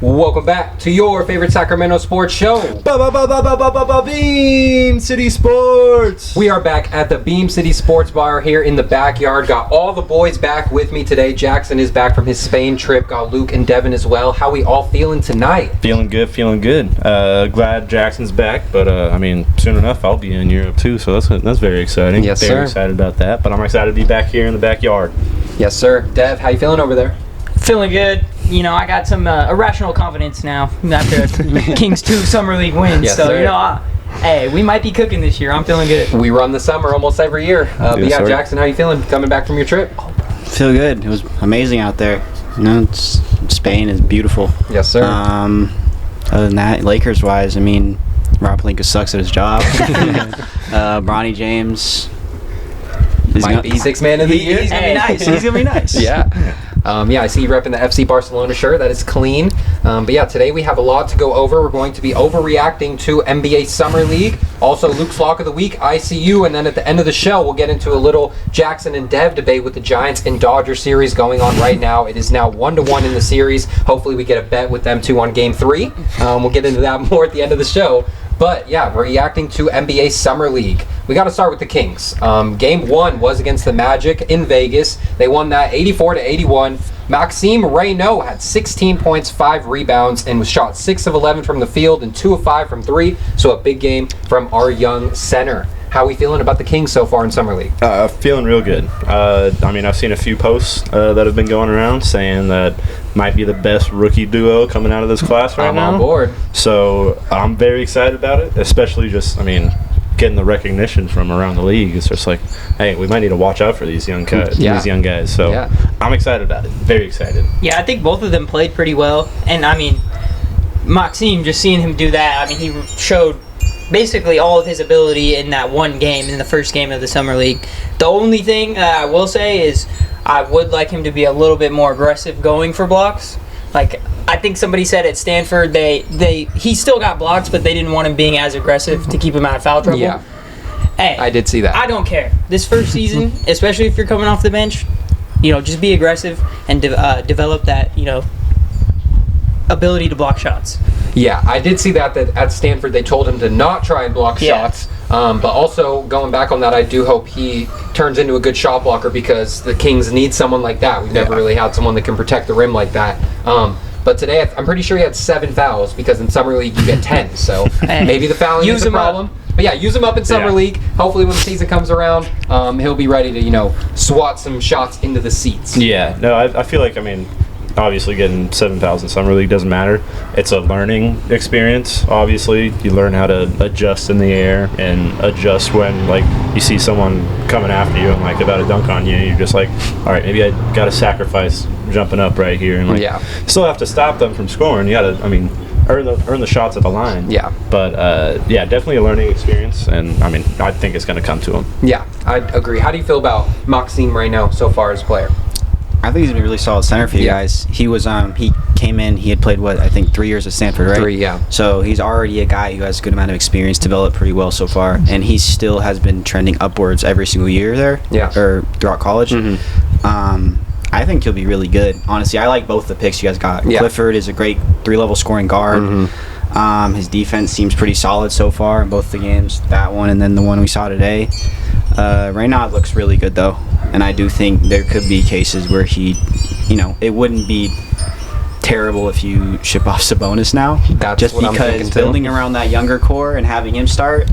Welcome back to your favorite Sacramento sports show, Beam City Sports. We are back at the Beam City Sports Bar here in the backyard. Got all the boys back with me today. Jackson is back from his Spain trip. Got Luke and Devin as well. How we all feeling tonight? Feeling good. Glad Jackson's back, but soon enough I'll be in Europe too, so that's very exciting. Yes, very sir. Excited about that, but I'm excited to be back here in the backyard. Yes, sir. Dev, how you feeling over there? Feeling good. You know, I got some irrational confidence now after Kings 2 Summer League wins. Yes, so, sir. you know, hey, we might be cooking this year. I'm feeling good. We run the summer almost every year. But Yes, yeah, sir. Jackson, how you feeling coming back from your trip? Feel good. It was amazing out there. You know, Spain is beautiful. Yes, sir. Other than that, Lakers-wise, Rob Pelinka sucks at his job. Bronny James Might be sixth man of the year. He's gonna be nice. He's gonna be nice. Yeah. I see you repping the FC Barcelona shirt. That is clean. But yeah, today we have a lot to go over. We're going to be overreacting to NBA Summer League. Also, Luke's Lock of the Week, ISeeYou. And then at the end of the show, we'll get into a little Jackson and Dev debate with the Giants and Dodgers series going on right now. It is now 1-1 in the series. Hopefully we get a bet with them two on Game 3. We'll get into that more at the end of the show. But yeah, we're reacting to NBA Summer League. We got to start with the Kings. Game 1 was against the Magic in Vegas. They won that 84-81. Maxime Raynaud had 16 points, 5 rebounds, and was shot 6 of 11 from the field and 2 of 5 from 3. So a big game from our young center. How are we feeling about the Kings so far in Summer League? Feeling real good. I've seen a few posts that have been going around saying that might be the best rookie duo coming out of this class right now. I'm on board. So I'm very excited about it, especially getting the recognition from around the league. It's just like, hey, we might need to watch out for these young guys. So Yeah. I'm excited about it. Very excited. Yeah, I think both of them played pretty well. And, Maxime, just seeing him do that, he showed basically all of his ability in that one game, in the first game of the Summer League. The only thing I will say is I would like him to be a little bit more aggressive going for blocks. I think somebody said at Stanford he still got blocks, but they didn't want him being as aggressive to keep him out of foul trouble. Yeah. Hey, I did see that. I don't care. This first season, especially if you're coming off the bench, just be aggressive and develop that, ability to block shots. Yeah, I did see that at Stanford they told him to not try and block shots. But also, going back on that, I do hope he turns into a good shot blocker because the Kings need someone like that. We've never really had someone that can protect the rim like that. But today, I'm pretty sure he had 7 fouls because in Summer League you get 10. So maybe the fouling is a problem. But yeah, use him up in Summer League. Hopefully when the season comes around, he'll be ready to, swat some shots into the seats. Yeah. No, I feel like, obviously getting 7 fouls in Summer League doesn't matter. It's a learning experience, obviously. You learn how to adjust in the air and adjust when, you see someone coming after you and, about to dunk on you, and you're just like, all right, maybe I got to sacrifice jumping up right here. And, still have to stop them from scoring. You got to, earn the shots at the line. Yeah. But, definitely a learning experience, and, I think it's going to come to him. Yeah, I agree. How do you feel about Maxime Raynaud so far as a player? I think he's been a really solid center for you guys. He was he came in, he had played 3 years at Stanford, right? 3, yeah. So he's already a guy who has a good amount of experience, developed pretty well so far, and he still has been trending upwards every single year there. Yeah. Or throughout college. Mm-hmm. I think he'll be really good. Honestly, I like both the picks you guys got. Yeah. Clifford is a great 3-level scoring guard. Mm-hmm. His defense seems pretty solid so far in both the games, that one and then the one we saw today. Raynaud looks really good though, and I do think there could be cases where he, it wouldn't be terrible if you ship off Sabonis now. That's just what I'm because thinking too. Building around that younger core and having him start,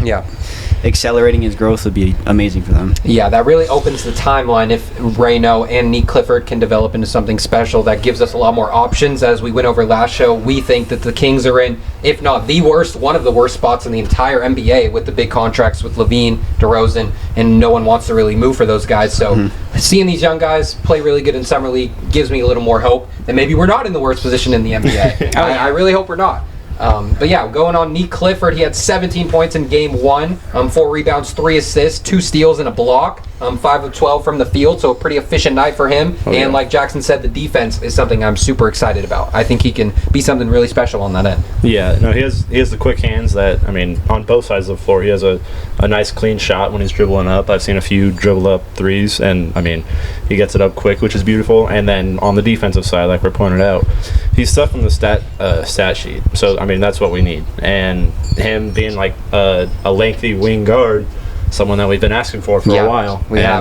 accelerating his growth would be amazing for them. Yeah, that really opens the timeline if Raynaud and Nique Clifford can develop into something special. That gives us a lot more options. As we went over last show, we think that the Kings are in, if not the worst, one of the worst spots in the entire NBA with the big contracts with Levine, DeRozan, and no one wants to really move for those guys. So seeing these young guys play really good in Summer League gives me a little more hope that maybe we're not in the worst position in the NBA. I really hope we're not. But yeah, going on Nique Clifford, he had 17 points in Game 1, 4 rebounds, 3 assists, 2 steals, and a block. 5 of 12 from the field, so a pretty efficient night for him. And like Jackson said, the defense is something I'm super excited about. I think he can be something really special on that end. Yeah, no, he has the quick hands that, I mean, on both sides of the floor, he has a nice clean shot when he's dribbling up. I've seen a few dribble up threes, and I mean, he gets it up quick, which is beautiful. And then on the defensive side, like we're pointed out, he's stuff in the stat sheet. So I mean, that's what we need. And him being like a lengthy wing guard, someone that we've been asking for a while.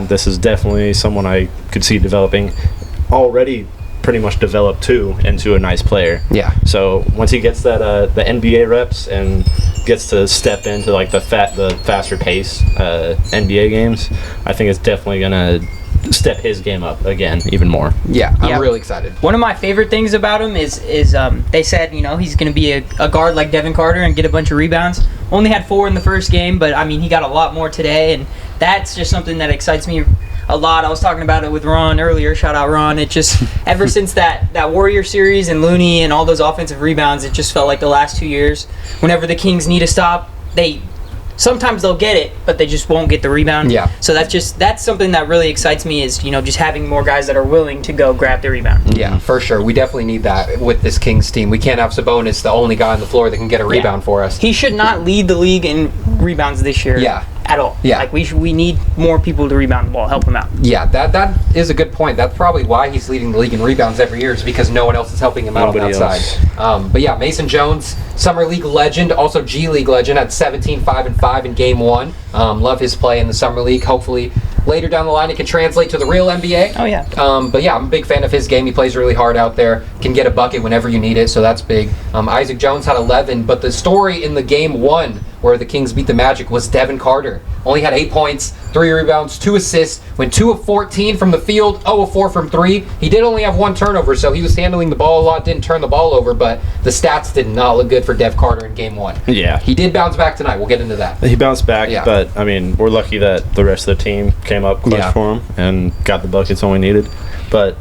This is definitely someone I could see developing, already pretty much developed too, into a nice player. Yeah. So once he gets that the NBA reps and gets to step into like the faster pace NBA games, I think it's definitely gonna step his game up again even more. Yeah, I'm really excited. One of my favorite things about him is they said, you know, he's going to be a guard like Devin Carter and get a bunch of rebounds. Only had 4 in the first game, but I mean, he got a lot more today, and that's just something that excites me a lot. I was talking about it with Ron earlier. Shout out Ron. It just, ever since that Warrior series and Looney and all those offensive rebounds, it just felt like the last 2 years, whenever the Kings need a stop, sometimes they'll get it, but they just won't get the rebound. Yeah. So that's something that really excites me, is, you know, just having more guys that are willing to go grab the rebound. Yeah, for sure. We definitely need that with this Kings team. We can't have Sabonis, the only guy on the floor that can get a rebound for us. He should not lead the league in rebounds this year. Yeah. At all. Yeah. Like we need more people to rebound the ball, help him out. Yeah, that is a good point. That's probably why he's leading the league in rebounds every year, is because no one else is helping him out on that side. But yeah, Mason Jones, Summer League legend, also G League legend, had 17, 5, and 5 in Game 1. Love his play in the Summer League. Hopefully later down the line it can translate to the real NBA. Oh yeah. But yeah, I'm a big fan of his game. He plays really hard out there, can get a bucket whenever you need it, so that's big. Isaac Jones had 11, but the story in the Game 1 where the Kings beat the Magic was Devin Carter. Only had 8 points, 3 rebounds, 2 assists, went 2 of 14 from the field, 0 of 4 from 3. He did only have 1 turnover, so he was handling the ball a lot, didn't turn the ball over, but the stats did not look good for Dev Carter in Game 1. Yeah. He did bounce back tonight. We'll get into that. He bounced back, but I mean, we're lucky that the rest of the team came up clutch for him and got the buckets when we needed. But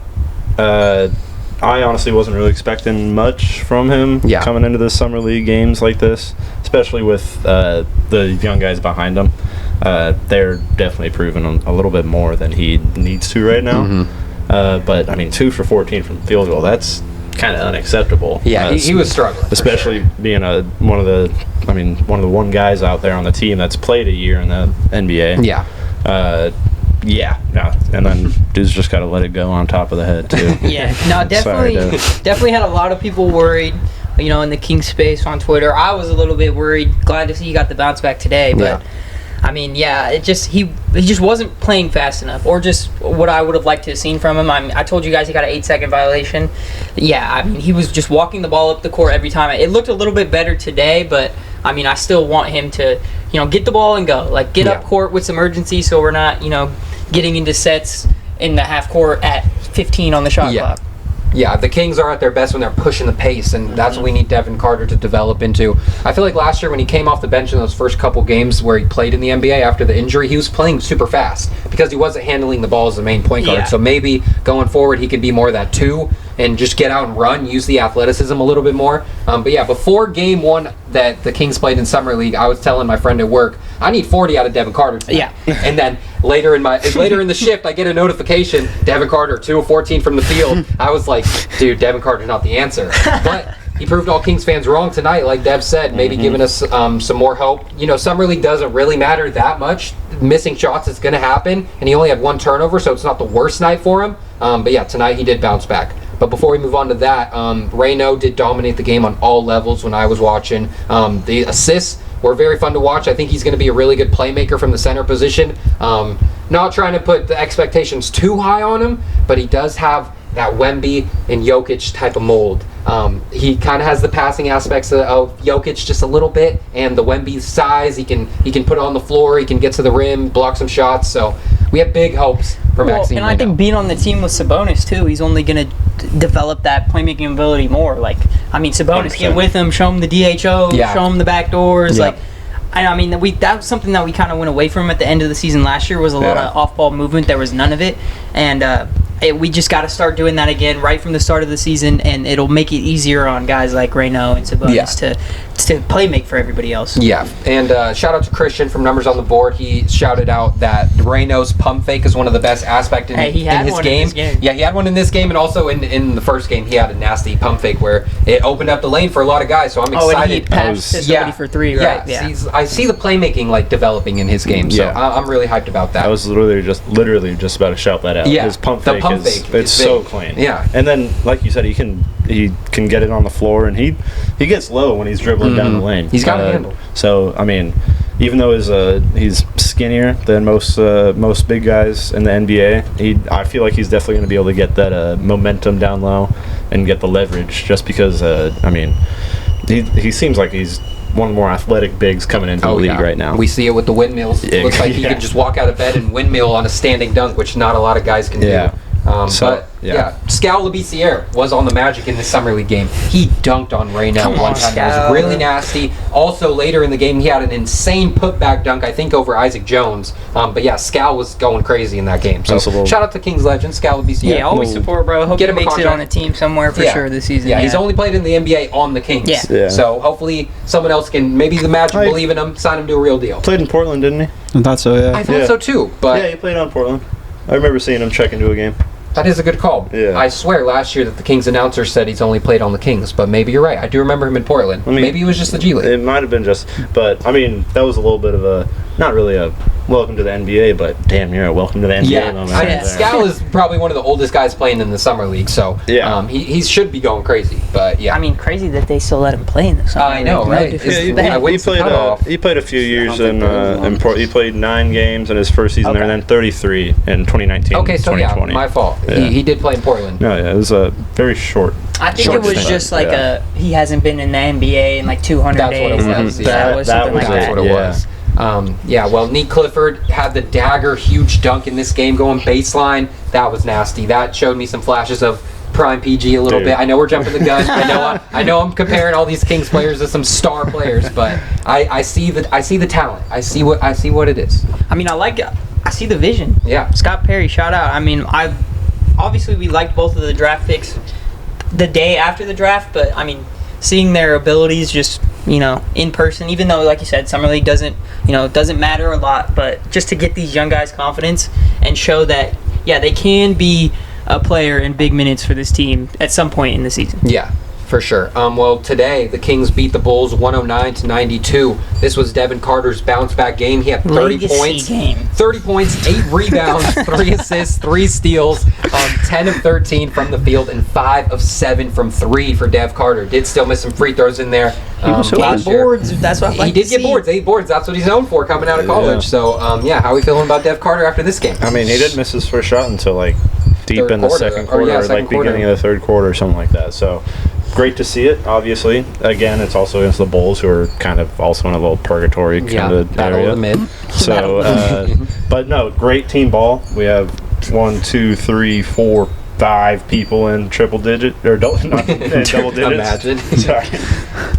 I honestly wasn't really expecting much from him coming into the Summer League games like this, especially with the young guys behind him. They're definitely proving a little bit more than he needs to right now. But I mean, 2 for 14 from field goal, that's kind of unacceptable. Yeah, he was struggling, especially being one of the one guys out there on the team that's played a year in the NBA. And then dude's just got to let it go on top of the head too. Definitely had a lot of people worried, you know, in the King space on Twitter. I was a little bit worried. Glad to see he got the bounce back today, but I mean, he just wasn't playing fast enough, or just what I would have liked to have seen from him. I told you guys he got an 8-second violation. Yeah, I mean, he was just walking the ball up the court every time. It looked a little bit better today, but I mean, I still want him to, you know, get the ball and go. Like, get up court with some urgency, so we're not, you know, getting into sets in the half court at 15 on the shot clock. Yeah, the Kings are at their best when they're pushing the pace, and that's what we need Devin Carter to develop into. I feel like last year when he came off the bench in those first couple games where he played in the NBA after the injury, he was playing super fast because he wasn't handling the ball as the main point guard. So maybe going forward he could be more of that 2 and just get out and run, use the athleticism a little bit more. But yeah, before Game 1 that the Kings played in Summer League, I was telling my friend at work, I need 40 out of Devin Carter tonight. And then later in the shift, I get a notification, Devin Carter, 2 of 14 from the field. I was like, dude, Devin Carter's not the answer. But he proved all Kings fans wrong tonight, like Dev said, maybe giving us some more hope. You know, Summer League doesn't really matter that much. Missing shots is going to happen, and he only had 1 turnover, so it's not the worst night for him. But yeah, tonight he did bounce back. But before we move on to that, Raynaud did dominate the game on all levels when I was watching. The assists were very fun to watch. I think he's going to be a really good playmaker from the center position. Not trying to put the expectations too high on him, but he does have that Wemby and Jokic type of mold. He kind of has the passing aspects of Jokic just a little bit, and the Wemby size. He can put it on the floor. He can get to the rim, block some shots. So we have big hopes for Maxime. And I think being on the team with Sabonis too, he's only going to develop that playmaking ability more. Like, I mean, Sabonis 100%. Get with him, show him the DHO, show him the back doors. Like, I mean, that was something that we kind of went away from at the end of the season last year, was a lot of off-ball movement. There was none of it, and we just got to start doing that again right from the start of the season, and it'll make it easier on guys like Raynaud and Sabonis to play make for everybody else. Yeah, and shout out to Christian from Numbers on the Board. He shouted out that Raynaud's pump fake is one of the best aspects in, He had in his one game. in this game. Yeah, he had one in this game, and also in the first game, he had a nasty pump fake where it opened up the lane for a lot of guys. So I'm excited. Oh, and he passed to somebody for 3, right? Yeah, I see the playmaking like developing in his game. So I'm really hyped about that. I was literally just about to shout that out. Yeah, his pump the fake pump is fake it's is so big. clean. Yeah. And then, like you said, he can get it on the floor, and he gets low when he's dribbling down the lane. He's got a handle. So I mean, even though he's skinnier than most big guys in the NBA, I feel like he's definitely going to be able to get that momentum down low and get the leverage. Just because I mean, he seems like he's one of the more athletic bigs coming into the league right now. We see it with the windmills. It looks like he can just walk out of bed and windmill on a standing dunk, which not a lot of guys can do. Scal Labissiere was on the Magic in the Summer League game. He dunked on Raynaud one time. It was really nasty. Also, later in the game, he had an insane putback dunk, I think, over Isaac Jones. But yeah, Scal was going crazy in that game. So shout out to Kings legend, Scal Labissiere. Yeah, always support, bro. Hope he makes it on a team somewhere for sure this season. Yeah, he's only played in the NBA on the Kings. Yeah. So hopefully someone else can, maybe the Magic believe in him, sign him to a real deal. Played in Portland, didn't he? I thought so, yeah. I thought so too. But yeah, he played on Portland. I remember seeing him check into a game. that is a good call. Yeah. I swear last year that the Kings announcer said he's only played on the Kings, but maybe you're right. I do remember him in Portland. I mean, maybe it was just the G League. It might have been just, but I mean, that was a little bit of a, not really a welcome to the NBA, but damn near a welcome to the NBA moment. I mean, Scal is probably one of the oldest guys playing in the Summer League, so he should be going crazy. But yeah, I mean, crazy that they still let him play in the Summer League. I know, right? He played a few years in Portland. He played 9 games in his first season there, and then 33 in 2019. Okay, so 2020. my fault. Yeah. He did play in Portland. No, yeah, it was a very short. I think it was just like he hasn't been in the NBA in like 200 That's days. what it was. That was something like that. That's what it was. Well, Nique Clifford had the dagger huge dunk in this game going baseline. That was nasty. That showed me some flashes of prime PG a little bit. I know we're jumping the gun. I know I'm comparing all these Kings players to some star players, but I see the talent. I see what it is. I mean, I see the vision. Yeah. Scott Perry, shout out. I mean, obviously we liked both of the draft picks the day after the draft, but I mean, seeing their abilities just, in person, even though, like you said, Summer League doesn't matter a lot, but just to get these young guys confidence and show that, they can be a player in big minutes for this team at some point in the season. Yeah, for sure. Well, today the Kings beat the Bulls 109-92. This was Devin Carter's bounce back game. He had 30 points, 8 rebounds, 3 assists, 3 steals, 10 of 13 from the field, and 5 of 7 from 3 for Dev Carter. Did still miss some free throws in there. He was 8 boards. That's what he did get boards. 8 boards. That's what he's known for coming out of college. So, how are we feeling about Dev Carter after this game? I mean, he didn't miss his first shot until like deep in the second quarter, or beginning of the third quarter, or something like that. So, great to see it. Obviously, again, it's also against the Bulls, who are kind of also in a little purgatory kind of battle area. of the mid. So, but no, great team ball. We have 1, 2, 3, 4, 5 people in double digits. Imagine. Sorry.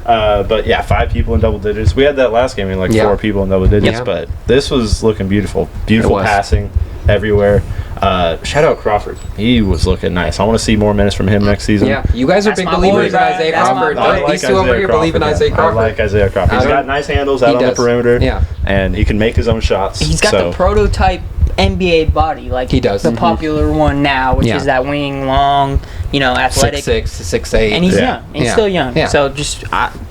But yeah, 5 people in double digits. We had that last game in 4 people in double digits, but this was looking beautiful. Beautiful passing everywhere. Shout out Crawford. He was looking nice. I want to see more minutes from him next season. Yeah, you guys are big believers in Isaiah Crawford. These two over here believe in Isaiah Crawford. I like Isaiah Crawford. He's got nice handles out on the perimeter. Yeah. And he can make his own shots. He's got the prototype NBA body, like he does. The popular one now, which is that wing, long, athletic. 6'6", 6'8". And he's young. He's still young. Yeah. So just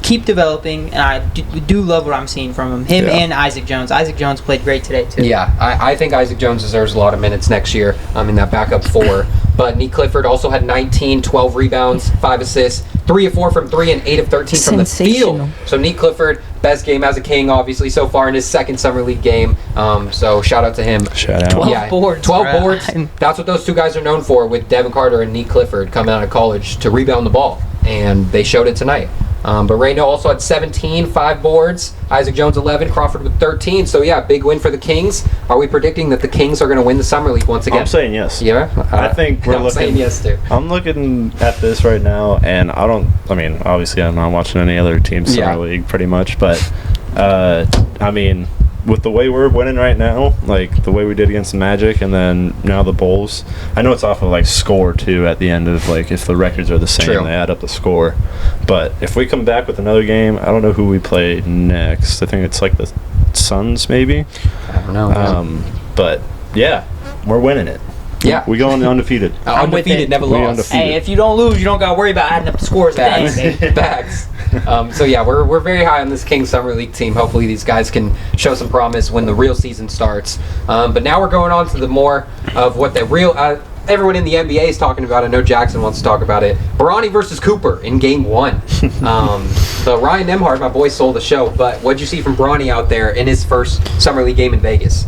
keep developing, and I do love what I'm seeing from him. And Isaac Jones. Isaac Jones played great today, too. Yeah, I think Isaac Jones deserves a lot of minutes next year in that backup 4. But Nique Clifford also had 19, 12 rebounds, 5 assists, 3 of 4 from 3, and 8 of 13 from the field. So Nique Clifford, best game as a King, obviously, so far in his second Summer League game. So shout out to him. Shout out. 12 boards. 12 boards. That's what those two guys are known for, with Devin Carter and Nique Clifford coming out of college to rebound the ball. And they showed it tonight. But Raynaud also had 17, 5 boards. Isaac Jones 11, Crawford with 13. So yeah, big win for the Kings. Are we predicting that the Kings are going to win the Summer League once again? I'm saying yes. Yeah, I think we're I'm saying yes too. I'm looking at this right now, and obviously I'm not watching any other team's Summer League pretty much, but I mean, with the way we're winning right now, like the way we did against the Magic, and then now the Bulls. I know it's off of like score too at the end of like if the records are the same, True. they add up the score. But if we come back with another game, I don't know who we play next. I think it's like the Suns maybe. I don't know. But yeah, we're winning it. Yeah. We going undefeated. I'm with Undefeated, it. never We lost. undefeated. Hey, if you don't lose, you don't got to worry about adding up the scores. at the end, baby. Facts. So yeah, we're very high on this Kings Summer League team. Hopefully these guys can show some promise when the real season starts. But now we're going on to the more of what the real everyone in the NBA is talking about. I know Jackson wants to talk about it. Bronny versus Cooper in Game 1. So Ryan Nembhard, my boy, stole the show. But what'd you see from Bronny out there in his first Summer League game in Vegas?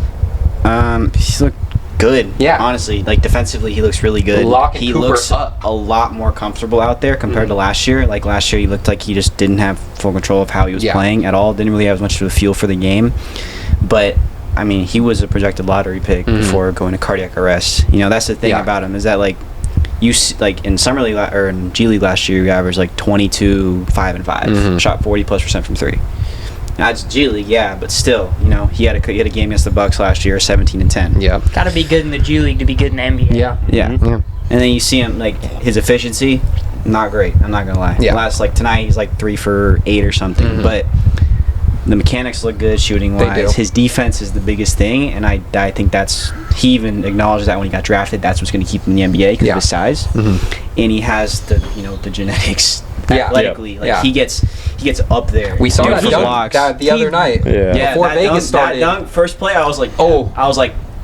He looked good. Yeah. Honestly, like defensively, he looks really good. Locking He Cooper looks up. a lot more comfortable out there compared to last year. Like last year, he looked like he just didn't have full control of how he was Yeah. playing at all. Didn't really have much of a feel for the game. But I mean, he was a projected lottery pick before going to cardiac arrest. You know, that's the thing Yeah. about him is that like like in summer league or in G League last year, he averaged like 22, 5 and 5, shot 40+% from three. That's G League, yeah, but still, you know, he had a game against the Bucks last year, 17 and 10. Yeah. Got to be good in the G League to be good in the NBA. Yeah. Yeah. Yeah. And then you see him like his efficiency, not great. I'm not gonna lie. Yeah. Last like tonight he's like 3 for 8 or something. But the mechanics look good shooting They wise. do. His defense is the biggest thing, and I think that's he even acknowledged that when he got drafted. That's what's going to keep him in the NBA because Yeah. of his size, and he has the the genetics Yeah. athletically. Yeah. Like Yeah. he gets up there. We saw that Beautiful dunk blocks. the other night. Yeah. Yeah, Before that Vegas dunk, started. That dunk, first play, I was like, Oh.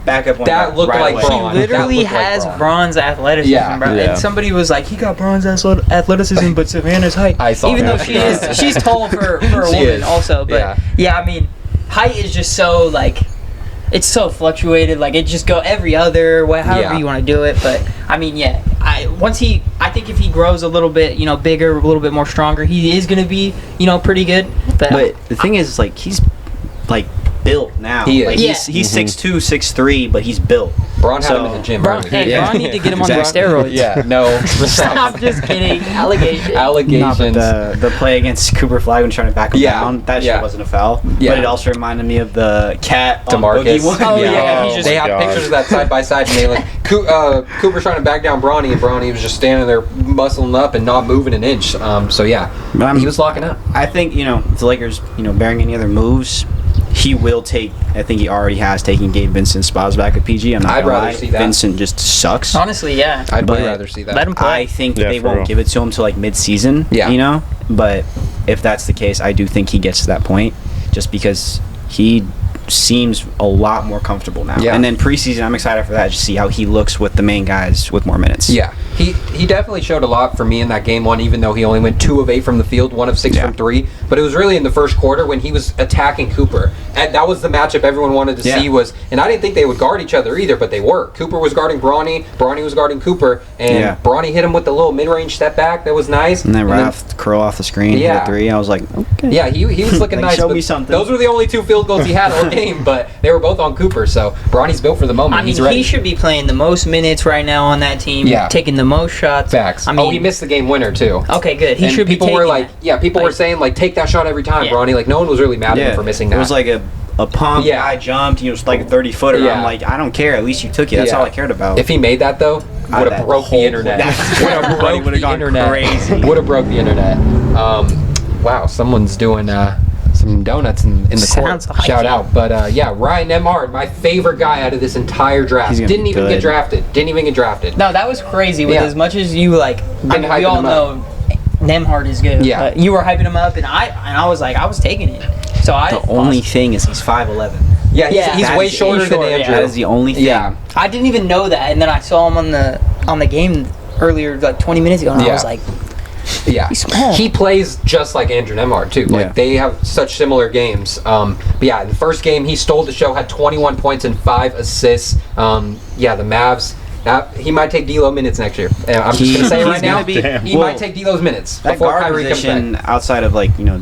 back up one. That looked like away. Braun. He literally That looked like has Braun. bronze athleticism, Yeah. bro. Yeah. And somebody was like, he got bronze athleticism, but Savannah's height. I saw Even that. though she's tall for a She woman is. also. But Yeah. I mean, height is just so like, it's so fluctuated. Like it just go every other way, however Yeah. you want to do it. But I mean, yeah. I think if he grows a little bit, bigger, a little bit more stronger, he is gonna be, pretty good. But the thing is, like, he's like built now. He is. Like, Yeah. he's 6'2", 6'3", but he's built. Braun had him So- in the gym. Braun, early. hey, Yeah. Braun need to get him on Exactly. steroids. Yeah, no. Stop, just kidding. Allegation. Allegations. The play against Cooper Flag when trying to back him Yeah, down, that yeah. shit wasn't a foul. Yeah. But it also reminded me of the cat on DeMarcus. Boogie one. Oh, yeah, Oh, he They my have God. pictures of that side by side, and they like Cooper's trying to back down Bronny, and Bronny was just standing there muscling up and not moving an inch. So yeah, But he was locking up. I think if the Lakers, bearing any other moves, he will take. I think he already has taken Gabe Vincent's spots back at PG. I'm not I'd gonna rather lie. see that. Vincent just sucks. Honestly, yeah. I'd way But rather see that. Let him play. I think Yeah, they for won't real. give it to him till like mid-season. Yeah. But if that's the case, I do think he gets to that point, just because he seems a lot more comfortable now. Yeah. And then preseason, I'm excited for that to see how he looks with the main guys with more minutes. Yeah, he definitely showed a lot for me in that game one, even though he only went 2 of 8 from the field, 1 of 6 Yeah. from 3. But it was really in the first quarter when he was attacking Cooper, and that was the matchup everyone wanted to Yeah. see. And I didn't think they would guard each other either, but they were. Cooper was guarding Bronny was guarding Cooper, and Yeah. Bronny hit him with the little mid-range step back that was nice. And then right off the curl off the screen, Yeah. hit a 3. I was like, okay. Yeah, he was looking Like, nice. show but me something. Those were the only 2 field goals he had all game, but they were both on Cooper. So Bronny's built for the moment. I mean, He's ready. he should be playing the most minutes right now on that team. Yeah. Taking the most shots. Facts. I mean, he missed the game winner too. Okay, good. He And should be people taking were like, that. people were Like- saying like, take that shot every time, Yeah. Bronny. Like no one was really mad at him for missing that. It was like a pump. Yeah. I jumped. It was like a 30-footer. Yeah. I'm like, I don't care. At least you took it. That's Yeah. all I cared about. If he made that though, would have that broke the whole internet. play- Would have Everybody broke would've the gone internet. crazy. Would have broke the internet. Wow, someone's doing some donuts in the Sounds court. like Shout it. out. But Ryan Nembhard, my favorite guy out of this entire draft. He's gonna Didn't be even good. get drafted. Didn't even get drafted. No, that was crazy. With Yeah. as much as you like, I mean, hyping we all him up. know Nembhard is good. Yeah. But you were hyping him up, and I was like, I was taking it. So the only thing is he's 5'11". Yeah, Yeah. he's That way is shorter than short, yeah. Andrew. That is the only thing. Yeah. I didn't even know that, and then I saw him on the game earlier, like 20 minutes ago, and I Yeah. was like, Yeah, He's small. he plays just like Andrew Nembhard too. Like Yeah. they have such similar games. But yeah, in the first game he stole the show, had 21 points and 5 assists. Yeah, the Mavs. He might take D'Lo minutes next year. I'm just gonna say it He's right now. gonna be- He Well, might take D'Lo's minutes That before guard Kyrie comes position back. outside of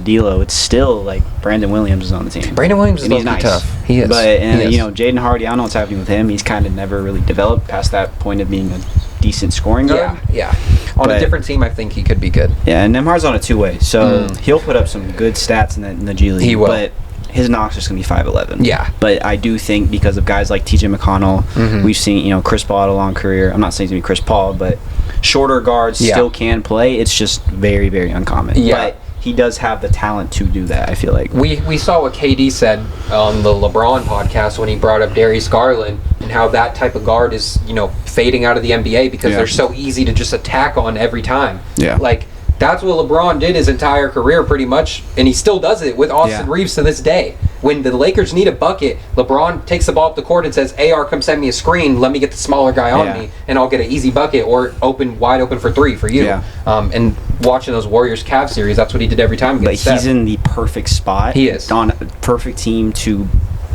D'Lo, it's still like Brandon Williams is on the team. Brandon Williams is And he's low-key nice. tough. He is. But He is. Jaden Hardy, I don't know what's happening with him. He's kind of never really developed past that point of being a decent scoring guard. Yeah. On a But- different team, I think he could be good. Yeah, and Nembhard's on a 2-way, so he'll put up some good stats in the G League. He will. But his knock's just going to be 5'11". Yeah. But I do think because of guys like TJ McConnell, we've seen, Chris Paul had a long career. I'm not saying he's going to be Chris Paul, but shorter guards still can play. It's just very, very uncommon. Yeah. But he does have the talent to do that, I feel like. We saw what KD said on the LeBron podcast when he brought up Darius Garland and how that type of guard is, fading out of the NBA because they're so easy to just attack on every time. Yeah. Like, that's what LeBron did his entire career pretty much, and he still does it with Austin Reeves to this day. When the Lakers need a bucket, LeBron takes the ball up the court and says, AR, come send me a screen, let me get the smaller guy on me, and I'll get an easy bucket or wide open for three for you. Yeah. And watching those Warriors-Cavs series, that's what he did every time against But he's in the perfect spot. He is. On a perfect team to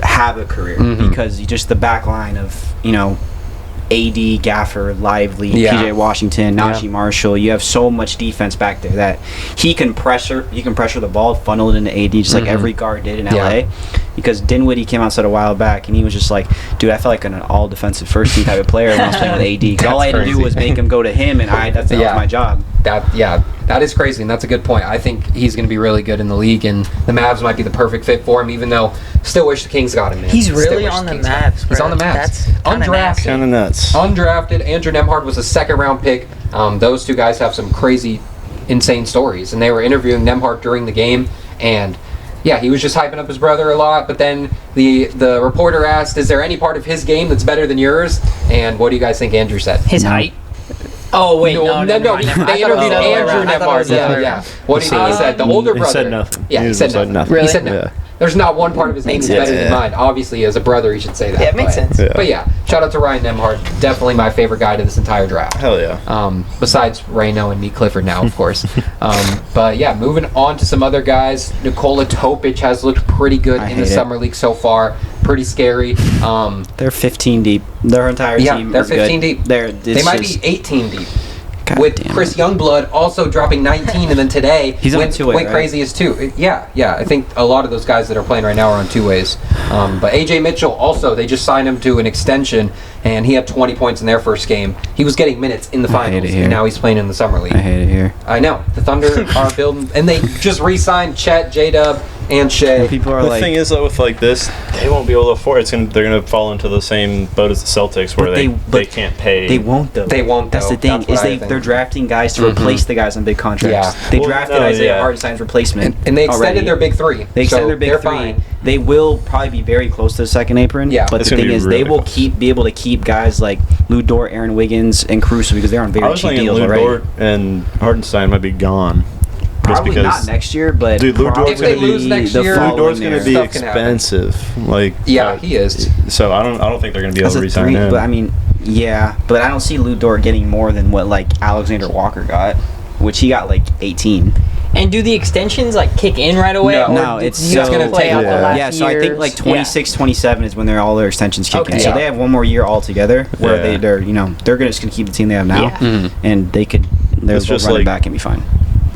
have a career because just the back line of, AD, Gaffer, Lively, PJ Washington, Najee Marshall. You have so much defense back there that he can pressure the ball, funnel it into AD just like every guard did in LA. Because Dinwiddie came outside a while back and he was just like, dude, I felt like an all defensive first team type of player when I was playing with AD. All I had to do was make him go to him, and that was my job. That is crazy, and that's a good point. I think he's going to be really good in the league, and the Mavs might be the perfect fit for him, even though still wish the Kings got him in. He's really on the Mavs. He's on the Mavs. That's undrafted. Kind of nuts. Undrafted. Andrew Nembhard was a second-round pick. Those two guys have some crazy, insane stories, and they were interviewing Nembhard during the game, and he was just hyping up his brother a lot, but then the reporter asked, is there any part of his game that's better than yours? And what do you guys think Andrew said? His height. Oh, wait, no. They interviewed Andrew Nembhard. Yeah. What do you think he said? The older brother. He said nothing. Yeah, he said nothing. Really? He said nothing. Yeah. There's not one part of his game that's better than mine. Obviously, as a brother, he should say that. Yeah, it makes sense. But shout out to Ryan Nembhard. Definitely my favorite guy to this entire draft. Hell yeah. Besides Raynaud and Nique Clifford now, of course. But moving on to some other guys. Nikola Topic has looked pretty good in the Summer League so far. Pretty scary. They're 15 deep. Their entire team they're is 15 good. deep. They might be 18 deep. God with Chris Youngblood also dropping 19, and then today he's on two-way, went crazy as two. Yeah. I think a lot of those guys that are playing right now are on two ways. But AJ Mitchell also, they just signed him to an extension, and he had 20 points in their first game. He was getting minutes in the finals, and now he's playing in the Summer League. I hate it here. I know. The Thunder are building, and they just re-signed Chet, J-Dub, and Shea. And people are the thing is, though, with like this, they won't be able to afford it. They're going to fall into the same boat as the Celtics, where they can't pay. They won't, though. They won't, though. That's the thing, they're drafting guys to replace the guys on big contracts. Yeah. They drafted Isaiah Hartenstein's replacement. And they extended their big three. They extended their big three. Fine. They will probably be very close to the second apron. Yeah. But the thing is, they will be able to keep guys like Lou Dort, Aaron Wiggins, and Caruso because they're on very cheap deals already. Lou Dort and Hartenstein might be gone. Probably not next year, but dude, Lou Dort's going to be next year. Lou Dort's going to be expensive. He is. So I don't think they're going to be able to re-sign him. But I mean, but I don't see Lou Dort getting more than what like Alexander Walker got, which he got like 18. And do the extensions kick in right away? No, it's going to play out the last years? So I think like 26, 27 is when all their extensions kick in. So they have one more year altogether where they're just going to keep the team they have now, and they're just running back and be fine.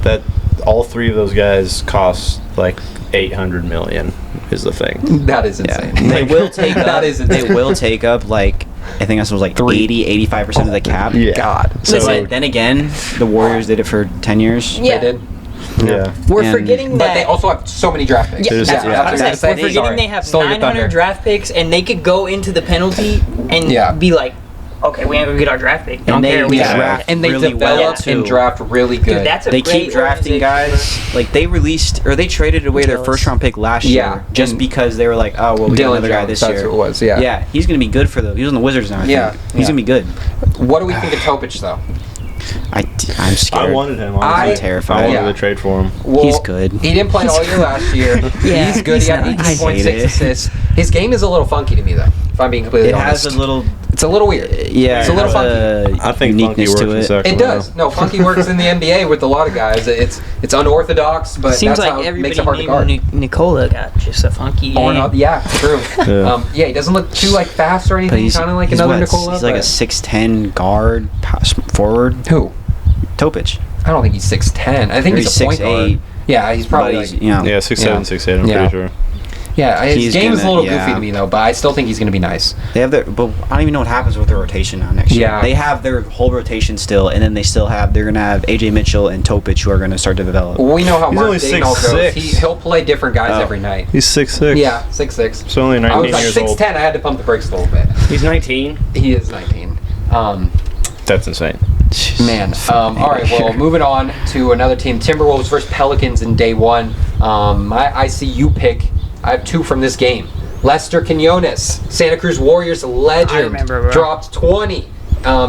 That all three of those guys cost like $800 million is the thing. That is insane. Yeah. They will take up. They will take up like I think that was like 80-85% of the cap. Yeah. God. So but then again, the Warriors did it for 10 years. Yeah. They did. Yeah. We're forgetting that. But they also have so many draft picks. We're forgetting they have 900 draft picks, and they could go into the penalty and be like, okay, we ain't gonna get our draft pick. And they draft and they really develop and draft really good. Dude, that's a they great keep drafting guys. Like they traded away their first round pick last year just because they were like, oh well, we got another guy this year. That's what it was. Yeah, he's gonna be good for the. He's on the Wizards now. He's gonna be good. What do we think of Topic though? I'm scared. I wanted him. I'm terrified. I wanted to trade for him. Well, he's good. He didn't play all year last year. He's good. He had 18.6 assists. His game is a little funky to me, though. If I'm being completely honest. It's a little weird. Yeah. It's a little funky. I think funky works in Sacramento. It does. No, funky works in the NBA with a lot of guys. It's unorthodox, but seems that's like how it makes it hard to guard. Nikola got just a funky game. Yeah, true. He doesn't look too fast or anything. Kind of like another Nikola. He's like a 6'10" guard, forward. Who? Topic. I don't think he's 6'10". I think he's a point guard. Yeah, he's probably 6'7", 6'8", I'm pretty sure. Yeah, his He's game is a gonna- little yeah. goofy to me though, but I still think he's going to be nice. They have their, but I don't even know what happens with their rotation now next year. Yeah. They have their whole rotation still, and then they're going to have AJ Mitchell and Topic who are going to start to develop. Well, we know how He's Mark only Dagnall 6'6". goes. He'll play different guys Oh. every night. He's 6'6". Yeah, 6'6". So only I 19 was like years 6'10". old. I had to pump the brakes a little bit. He's 19. He is 19. That's insane. Man. All right, well, moving on to another team. Timberwolves versus Pelicans in day one. My ICU pick, I have 2 from this game. Lester Quinones, Santa Cruz Warriors legend, I remember, bro. dropped 20.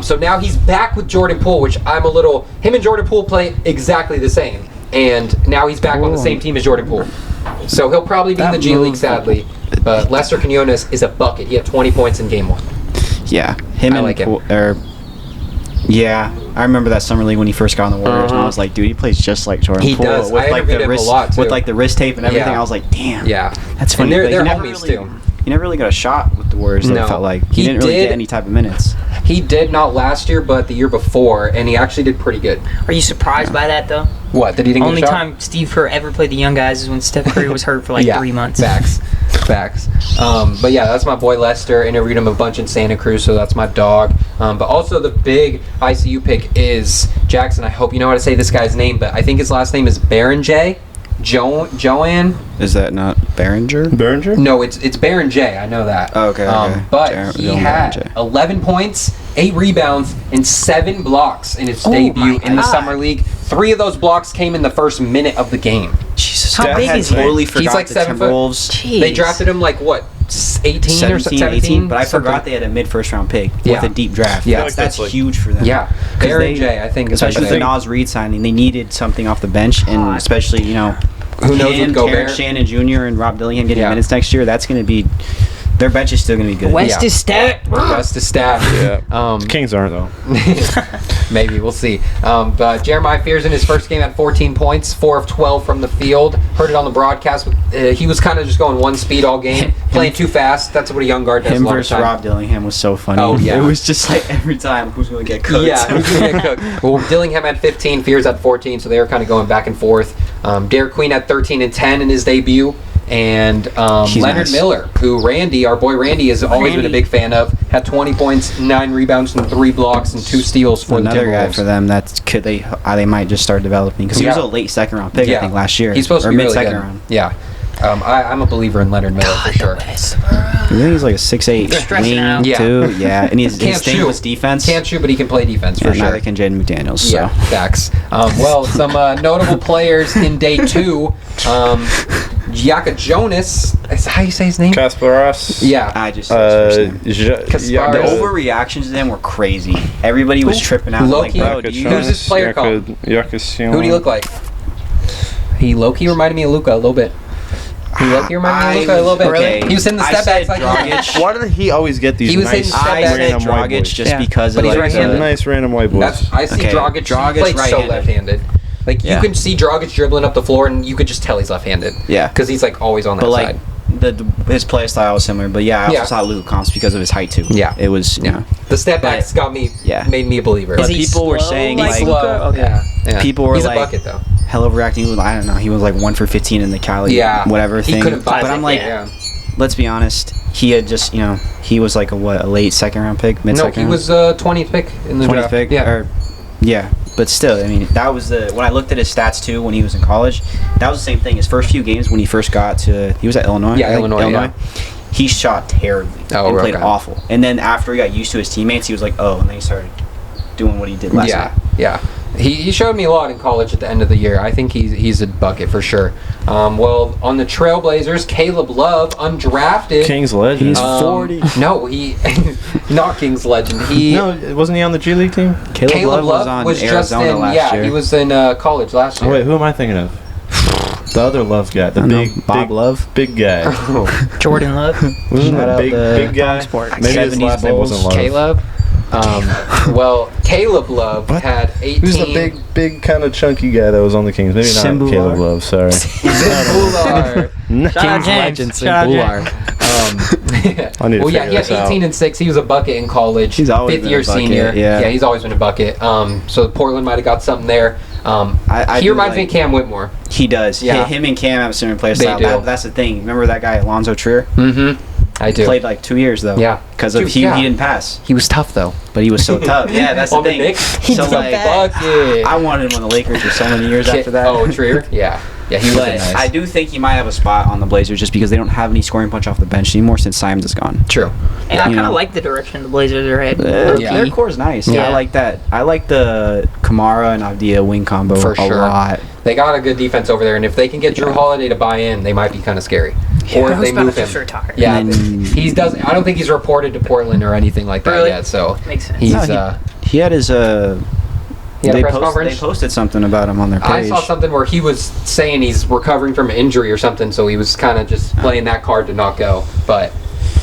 So now he's back with Jordan Poole, which him and Jordan Poole play exactly the same. And now he's back on the same team as Jordan Poole. So he'll probably be in the G League, sadly. But Lester Quinones is a bucket. He had 20 points in game 1. Yeah, him I and like him. Yeah, I remember that summer league when he first got on the Warriors, and I was like, dude, he plays just like Jordan He Poole. does. With I like interviewed the him a wrist, lot, too. with like the wrist tape and everything. Yeah. I was like, damn. Yeah. That's funny. And they're But he never homies, really- too. He never really got a shot with the Warriors. No. It felt like He he didn't really did. get any type of minutes. He did not last year, but the year before, and he actually did pretty good. Are you surprised by that though? What? Did he didn't Only get a shot? time Steve Kerr ever played the young guys is when Steph Curry was hurt for like 3 months. Facts. But yeah, that's my boy Lester. Interviewed him a bunch in Santa Cruz, so that's my dog. But also the big ICU pick is Jackson. I hope you know how to say this guy's name, but I think his last name is Baron J. Joanne? Is that not Behringer? Behringer? No, it's Baron J. I know that. Oh, okay. But he had Baron J. 11 points, 8 rebounds, and 7 blocks in his debut in the God. summer league. 3 of those blocks came in the first minute of the game. Jesus, How I big had is he? totally He's forgot like the 7 foot. Timberwolves. Jeez. They drafted him like what, 18 or 17? 18, but I Something. forgot they had a mid-first round pick Yeah. with a deep draft. Yeah. That's Like- huge for them. Yeah, 'Cause Baron they- J. I think, especially with the especially. Nas Reed signing, they needed something off the bench, and God. especially Who knows him, with Gobert? Terrence Shannon Jr. and Rob Dillingham getting Yeah. minutes next year. That's going to be their bench is still going to be good. West is stacked. West is stacked. Yeah. Kings aren't though. Maybe we'll see. But Jeremiah Fears in his first game had 14 points, 4 of 12 from the field. Heard it on the broadcast. He was kind of just going one speed all game, playing too fast. That's what a young guard does. Him a lot of versus time. Rob Dillingham was so funny. Oh, yeah. It was just like every time who's going to get cooked. Yeah, who's gonna get cooked? Well, Dillingham had 15, Fears had 14, so they were kind of going back and forth. Derek Queen had 13 and 10 in his debut. And He's Leonard nice. Miller, who our boy Randy, has always been a big fan of, had 20 points, 9 rebounds, and 3 blocks and 2 steals for Another the guy Timberwolves. for them that they might just start developing because he was Yeah. a late second round pick I think last year. He's supposed to or be mid really second good. round. Yeah. I'm a believer in Leonard Miller for sure. I think he's like a 6'8" stressing wing out. Yeah. too. Yeah, and his Can't thing shoot. was defense. Can't shoot, but he can play defense for and sure. neither can Jaden McDaniels. So. Yeah, facts. Well, some notable players in day 2. Yaka Jonas. Is that how you say his name? Kasparas. Yeah. I just said his first name. Kasparas. The Yeah. overreactions to them were crazy. Everybody was tripping out. Low-key. Like, bro, do you Who's this player called? Who do you look like? He low-key reminded me of Luka a little bit. He low-key reminded me of Luka a little bit. okay. He was in the I step said backs like Dragic. Why did he always get these He was nice hitting step I back. said random white Dragic boys? just Yeah. because But of he's like right-handed. Nice random white boys. I see Okay, Dragic. Dragic He played so right-handed. left-handed. Like Yeah. you can see Dragic dribbling up the floor, and you could just tell he's left-handed. Yeah. Because he's like always on that but like side. his play style was similar. But yeah, I also Yeah. saw Luka comps because of his height too. Yeah. it was Yeah. The step backs got me. Yeah. Made me a believer. Is But he people were slow saying, like like- He's Luka? slow. Okay. Yeah. People were he's like- a bucket though. hell overreacting. I don't know. He was like 1 for 15 in the Cali, Yeah. whatever He thing. couldn't But pass I'm it, like, yeah. let's be honest. He had just he was like a late second round pick, mid No, second. he was 20th pick in the 20th draft. pick. Yeah. Yeah, but still, I mean, that was when I looked at his stats too when he was in college. That was the same thing. His first few games when he first got to, he was at Illinois. Yeah, I think, Illinois, yeah. He shot terribly and played okay. awful. And then after he got used to his teammates, he was like, oh, and then he started doing what he did last Yeah, year. yeah. He showed me a lot in college at the end of the year. I think he's a bucket for sure. Well, on the Trailblazers, Caleb Love, undrafted. King's legend. He's 40. No, he not King's legend. He No, wasn't he on the G League team? Caleb Love was just Arizona in last year. he was in college last Oh year. wait, who am I thinking of? The other Love guy, the I don't know, big Bob big, Love. big guy. Jordan Love. Wasn't Shout that out big the big guy? Sport. Maybe his 70s last name Bulls. wasn't Love. Caleb. Well, Caleb Love What? had 18. Who's the big kind of chunky guy that was on the Kings? Maybe not Simbular. Caleb Love. Sorry. Bular. Shout out James. Legend, Shout out Bular. I need to Well, yeah, figure he had this out. 18 and 6. He was a bucket in college. He's always fifth been year a bucket, senior. yeah. he's always been a bucket. So Portland might have got something there. He reminds me of Cam Whitmore. He does. Yeah. Him and Cam have a similar play They style. do. That's the thing. Remember that guy Alonzo Trier? Mm-hmm. I do. Played like 2 years though. Yeah. Because of Dude, he yeah. didn't pass, He was tough though. but he was so tough. Yeah, that's the On the thing. Knicks? He's So so like, bad. Bucket. I wanted him on the Lakers for so many years after that. Oh, Trier? Yeah. Yeah, he was But nice. I do think he might have a spot on the Blazers just because they don't have any scoring punch off the bench anymore since Simons is gone. True. And I You kind of know. like the direction the Blazers are heading. Yeah. Their core's nice. Yeah. I like that. I like the Kamara and Avdia wing combo For a sure. lot. They got a good defense over there, and if they can get Drew Yeah. Holiday to buy in, they might be kind of scary. Or if they move him. Retired. Yeah, And then- he does. I don't think he's reported to Portland or anything like that Really? yet. So Makes sense. he's. No, he had his he had a they, press conference. they posted something about him on their page. I saw something where he was saying he's recovering from an injury or something, so he was kind of just playing that card to not go. But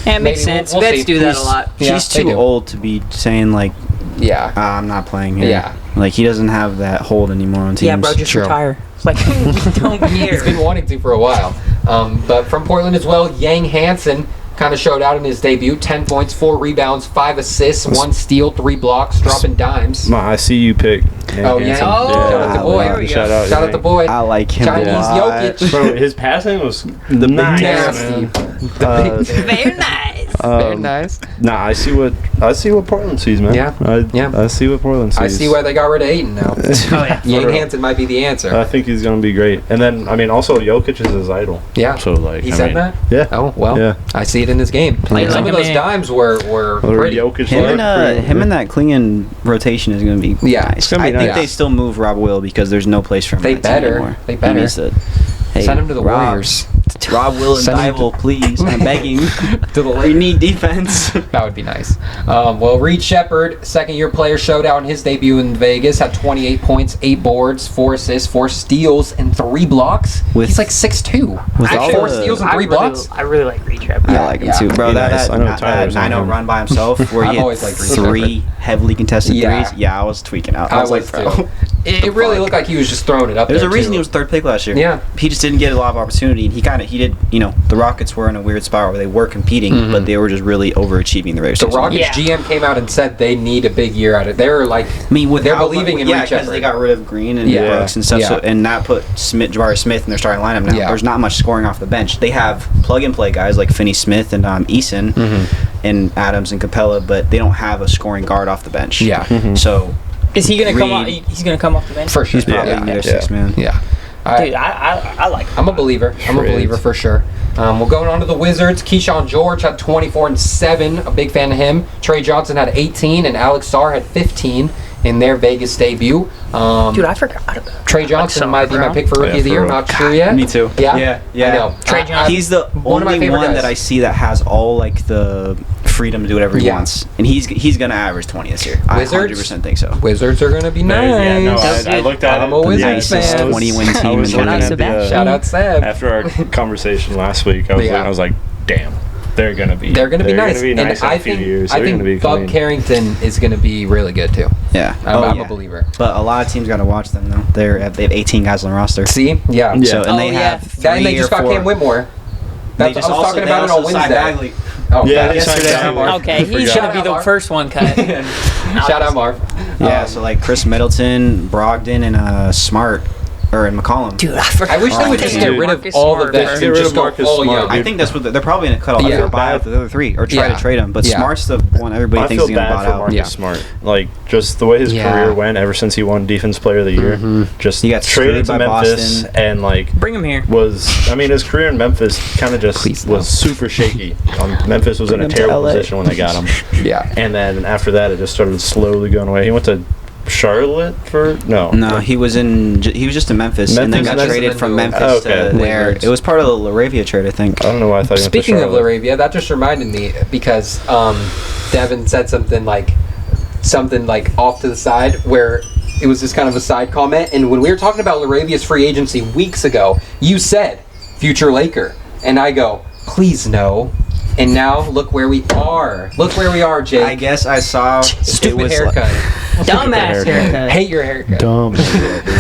Yeah, it makes maybe sense. we'll Vets see. do that a He's- lot. Yeah, He's they too do. old to be saying like, yeah, I'm not playing here. Yeah. Like he doesn't have that hold anymore on teams. Yeah, bro, just True. retire. It's like, don't he's been care. wanting to for a while. But from Portland as well, Yang Hansen kind of showed out in his debut. 10 points, 4 rebounds, 5 assists, 1 steal, 3 blocks, dropping dimes. My ISeeYou pick. Oh, yeah. Hansen. Oh, Shout out the boy. there we go. Shout out. Shout out the boy. I like him Chinese a lot. Jokic. Bro, his passing was nice, Nasty. Very nice. Very nice. Nah, I see what Portland sees, man. Yeah. I see what Portland sees. I see why they got rid of Ayton now. Oh, yeah. Yang Hansen might be the answer. I think he's gonna be great. And then I mean, also Jokic is his idol. Yeah. So like, He I said mean, that? Yeah. Oh, well, Yeah. I see it in his game. Played Some like of a those man. dimes were Or pretty. Jokic. Him like, and him and that Klingon rotation is going to be Yeah, nice. it's gonna be I think nice. they still move Rob Will because there's no place for him. They on that team better. anymore. They He better. needs to, hey, Send him to the Rob, Warriors. Rob Will and Send him Dival, please. I'm begging. To the We need defense. That would be nice. Well, Reed Sheppard, second-year player, showed out in his debut in Vegas. Had 28 points, 8 boards, 4 assists, 4 steals, and 3 blocks. With- He's like 6'2". with Actually, all 4 the- steals and 3 blocks. I really like Reed Sheppard. I like him Yeah. too, bro. Be That nice. I know that Tyler's on 9-0 him. run by himself where I've he had always liked Reed 3 heavily contested Yeah. threes. Yeah, I was tweaking out. I I was like, was bro. too. It really looked like he was just throwing it up There's there, a reason too. he was third pick last year. Yeah. He just didn't get a lot of opportunity, and he did. You know, the Rockets were in a weird spot where they were competing, Mhm. but they were just really overachieving the regular The season. Rockets Yeah. GM came out and said they need a big year out of it. They're like, I mean, they're believing in yeah, Reed because they Sheppard. got rid of Green and Yeah. Brooks and stuff, Yeah. so, and that put Jabari Smith in their starting lineup now. Yeah. There's not much scoring off the bench. They have plug-and-play guys like Finney Smith and Eason Mhm. and Adams and Capella, but they don't have a scoring guard off the bench. Yeah. So Is he gonna come? Reed- He's gonna come off the bench. For sure. he's probably yeah. their Yeah. sixth man. Yeah. Dude, I like him. I'm a believer. I'm a Trades. believer for sure. Well, going on to the Wizards, Keyshawn George had 24 and 7. A big fan of him. Trey Johnson had 18, and Alex Sarr had 15 in their Vegas debut. Dude, I forgot about Trey Johnson Sarr, might be my bro. pick for Rookie Yeah, of the for Year. real. Not sure yet. Me too. Yeah? Yeah. I know. Trey Johnson. He's the one of my only favorite one guys. that I see that has all like the freedom to do whatever he Yeah. wants, and he's gonna average 20 this year. Wizards? I 100% think so. Wizards are going to be nice. Yeah, no, That's I good. looked at I'm it. a Wizards Nicest fan. 20-win team I was in the looking league. at the, Shout out Seb. after our conversation last week, I Yeah. was like, damn, they're gonna be They're going to be nice. Gonna be nice and in a few years. I They're think gonna be Bub clean. Carrington is going to be really good too. Yeah, I'm a believer. But a lot of teams got to watch them though. They have 18 guys on the roster. See? Yeah. Yeah. So and Oh, they yeah. have That, and they 3 just or got 4. Cam Whitmore. They That's, just I was also, talking they about it also on signed Wednesday. Bagley. Oh, Yeah, yeah, they signed yesterday. Bagley. Marv. Okay, he's Shout gonna be out, the Marv. first one cut. Shout out, Marv. Yeah, so like Chris Middleton, Brogdon, and Smart, or in McCollum. Dude, I forgot. I wish they would just get rid of Marcus all the Smart, vets Get and rid just of go Marcus all Smart, young. I think that's what they're probably gonna cut off. Yeah. They're buy out the other 3 or try Yeah. to trade him. But Yeah. Smart's the one everybody I thinks feel is gonna bad bot for out. Marcus Yeah. Smart. Like, just the way his Yeah. career went ever since he won Defense Player of the Year. Just He got traded to screwed by Memphis Boston. and, like, Bring him here. his career in Memphis kind of just Please was super shaky. Memphis was in Bring a him to terrible LA. position when they got him. Yeah. And then after that, it just started slowly going away. He went to Charlotte for No, he was just in Memphis, and then Memphis, got and then traded to from Memphis okay. to there. Wizards. It was part of the Laravia trade, I think. I don't know why I thought he went to Speaking of Charlotte. Laravia, that just reminded me because Devin said something like off to the side where it was just kind of a side comment. And when we were talking about Laravia's free agency weeks ago, you said future Laker, and I go, please no. And now look where we are. Look where we are, Jake. I guess I saw Stupid it was haircut. Dumbass haircut. Hate your haircut. Dumb.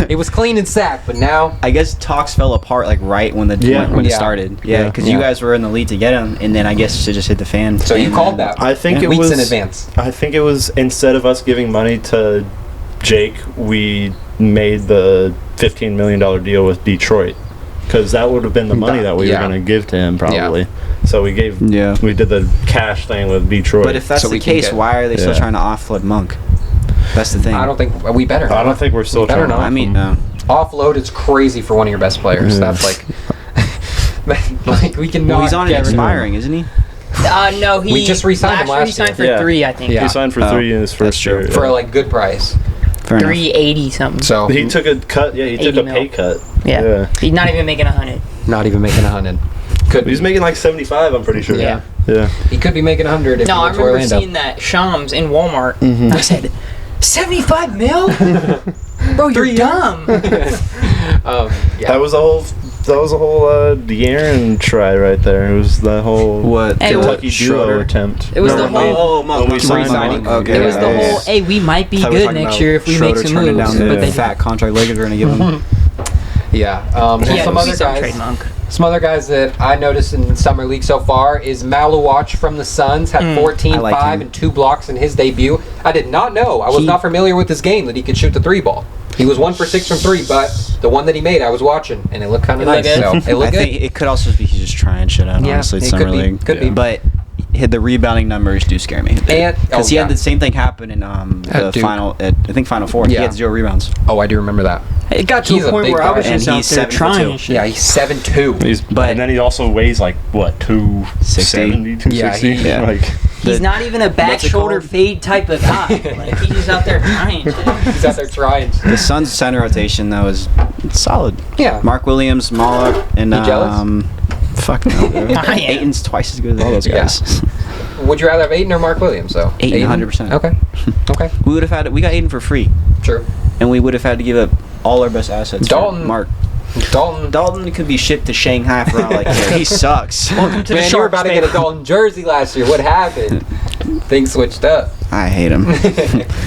It was clean and sacked, but now I guess talks fell apart like right when it Yeah. started. Yeah. Yeah, because you Yeah. guys were in the lead to get him, and then I guess it just hit the fan. so you And called then- that. I think Yeah. it weeks was in advance. I think it was instead of us giving money to Jake, we made the $15 million deal with Detroit, because that would have been the money that we were going to give to him probably. So we gave. Yeah. We did the cash thing with Detroit. But if that's the case, why are they still trying to offload Monk? That's the thing. I don't think we better. I don't think we're still trying to. I mean, offload is crazy for one of your best players. That's like we can. Well, he's on it expiring, isn't he? No, we just re-signed him last year. He signed for 3, I think. He signed for 3 in his first year for like good price. 380 something. So he took a cut. Yeah, he took a pay cut. Yeah. He's not even making 100. Not even making 100. He's making like 75. I'm pretty sure. Yeah. Yeah. He could be making 100 if he I went to remember Orlando. seeing that Shams in Walmart. I said, 75 mil? Bro, you're dumb. That was a whole De'Aaron try right there. It was the whole Kentucky duo attempt. It was the whole re-signing. Okay. It was the whole, hey, we might be good next year if we make some moves. Down but the fat contract Lakers are going to give him. Some other guys that I noticed in Summer League so far is Maluach from the Suns had 14, 5, and 2 blocks in his debut. I did not know. I was not familiar with his game that he could shoot the 3 ball. He was 1 for 6 from 3, but the one that he made, I was watching, and it looked kind of nice. So it looked good. Think it could also be he's just trying shit out. Honestly, it's Summer League. Could be. But the rebounding numbers do scare me. Because he had the same thing happen in the final. I think Final Four. He had 0 rebounds. Oh, I do remember that. It got to a point where I was just out there trying. Yeah, he's 7'2". And then he also weighs like what 270, 260. He's not even a back shoulder fade type of guy. Like he's just out there trying. He's out there trying. The Suns' center rotation though is solid. Yeah. Mark Williams, Moloch, and fuck no. Ayton's twice as good as all those guys. Would you rather have Ayton or Mark Williams though? Ayton, 100%. Okay. We would have had. We got Ayton for free. True. And we would have had to give up all our best assets. Dalton. For Mark. Dalton could be shipped to Shanghai for all he sucks. Man, you were about to get a Dalton jersey last year. What happened? Things switched up. I hate him.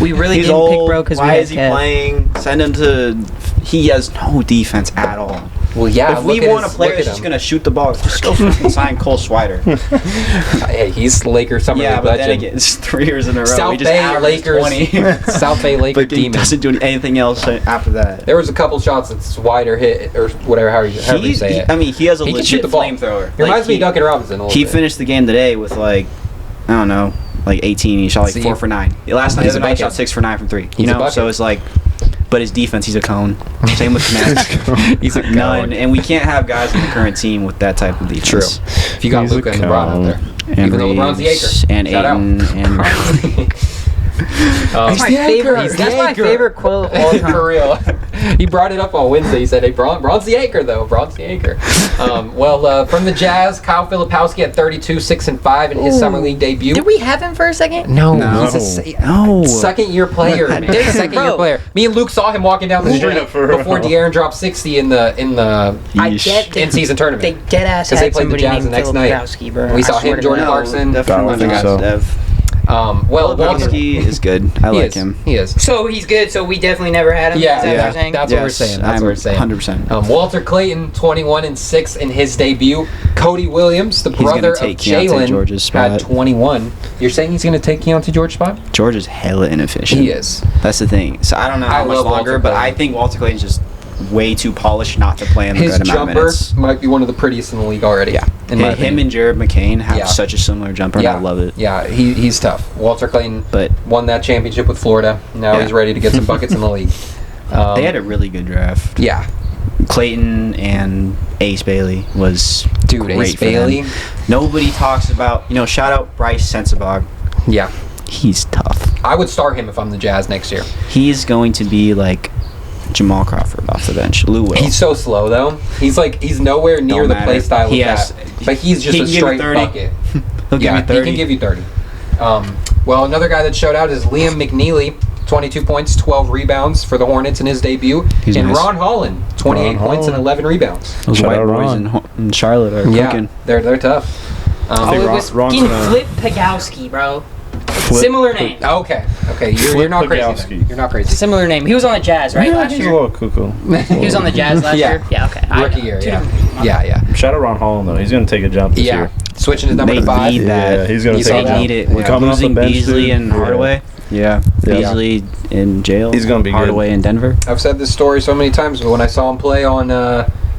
We really He's didn't old. pick bro because why is he playing? Send him to. He has no defense at all. Well, yeah. If we want a player that's just gonna shoot the ball, just go fucking sign Cole Swider. Hey, he's Lakers summer league but legend. then again, it's 3 years in a row. South Bay Lakers. South Bay Lakers demon. Doesn't do anything else after that. There was a couple shots that Swider hit or whatever, however you say it. I mean, he has a he legit flamethrower. He reminds me of Duncan Robinson a little He bit. finished the game today with like, I don't know, like 18. He shot like 4 for 9. Last night, he shot 6 for 9 from 3. You know, so it's like. But his defense, he's a cone. Same with Knapp. He's a cone. None, and we can't have guys in the current team with that type of defense. True. If you got Luka and LeBron out there. And even though LeBron's the anchor. And Ayton. And that's my favorite quote of all time. For real. He brought it up on Wednesday. He said, hey, Bron's the anchor, though. Bron's the anchor. From the Jazz, Kyle Filipowski had 32, 6, and 5 in his Summer League debut. Did we have him for a second? No. He's a second-year player, man. Second-year player. Me and Luke saw him walking down the street before De'Aaron dropped 60 in the in-season tournament. They dead-ass had they played the Jazz the next night. We saw him, Jordan Clarkson. Filipowski is good. I like him. He is. So he's good. So we definitely never had him. That's what we're saying. 100%. Walter Clayton, 21 and 6 in his debut. Cody Williams, the brother of Jalen, had 21. You're saying he's going to take Keontae George's spot? George is hella inefficient. He is. That's the thing. So I don't know how much longer, but I think Walter Clayton's just way too polished not to play in the good amount of minutes. His jumper might be one of the prettiest in the league already. Yeah. Him and Jared McCain have such a similar jumper, and I love it. Yeah, he's tough. Walter Clayton won that championship with Florida. Now he's ready to get some buckets in the league. They had a really good draft. Yeah. Clayton and Ace Bailey was great Ace Bailey. Nobody talks about, shout out Bryce Sensabaugh. Yeah. He's tough. I would start him if I'm the Jazz next year. He's going to be like Jamal Crawford off the bench. Lou Will. He's so slow though. He's nowhere near the play style of that. But he's just a straight bucket. He'll give you 30. He can give you 30. Another guy that showed out is Liam McNeely. 22 points, 12 rebounds for the Hornets in his debut. Ron Holland, 28 points and 11 rebounds. Those white boys in Charlotte are cooking. They're tough. It was Flip Pagowski, bro. Similar name. Okay. You're not crazy. You're not crazy. Similar name. He was on the Jazz, right? Last year. He's a little cuckoo. He was on the Jazz last year. Yeah. Okay. Rookie year. Yeah. Shout out Ron Holland though. He's going to take a jump this year. Switching his number to 5. Need that. Yeah, he's going to take a jump. They need it with losing Beasley and Hardaway. Yeah. Yeah. Beasley in jail. He's gonna be good. Hardaway in Denver. I've said this story so many times, but when I saw him play on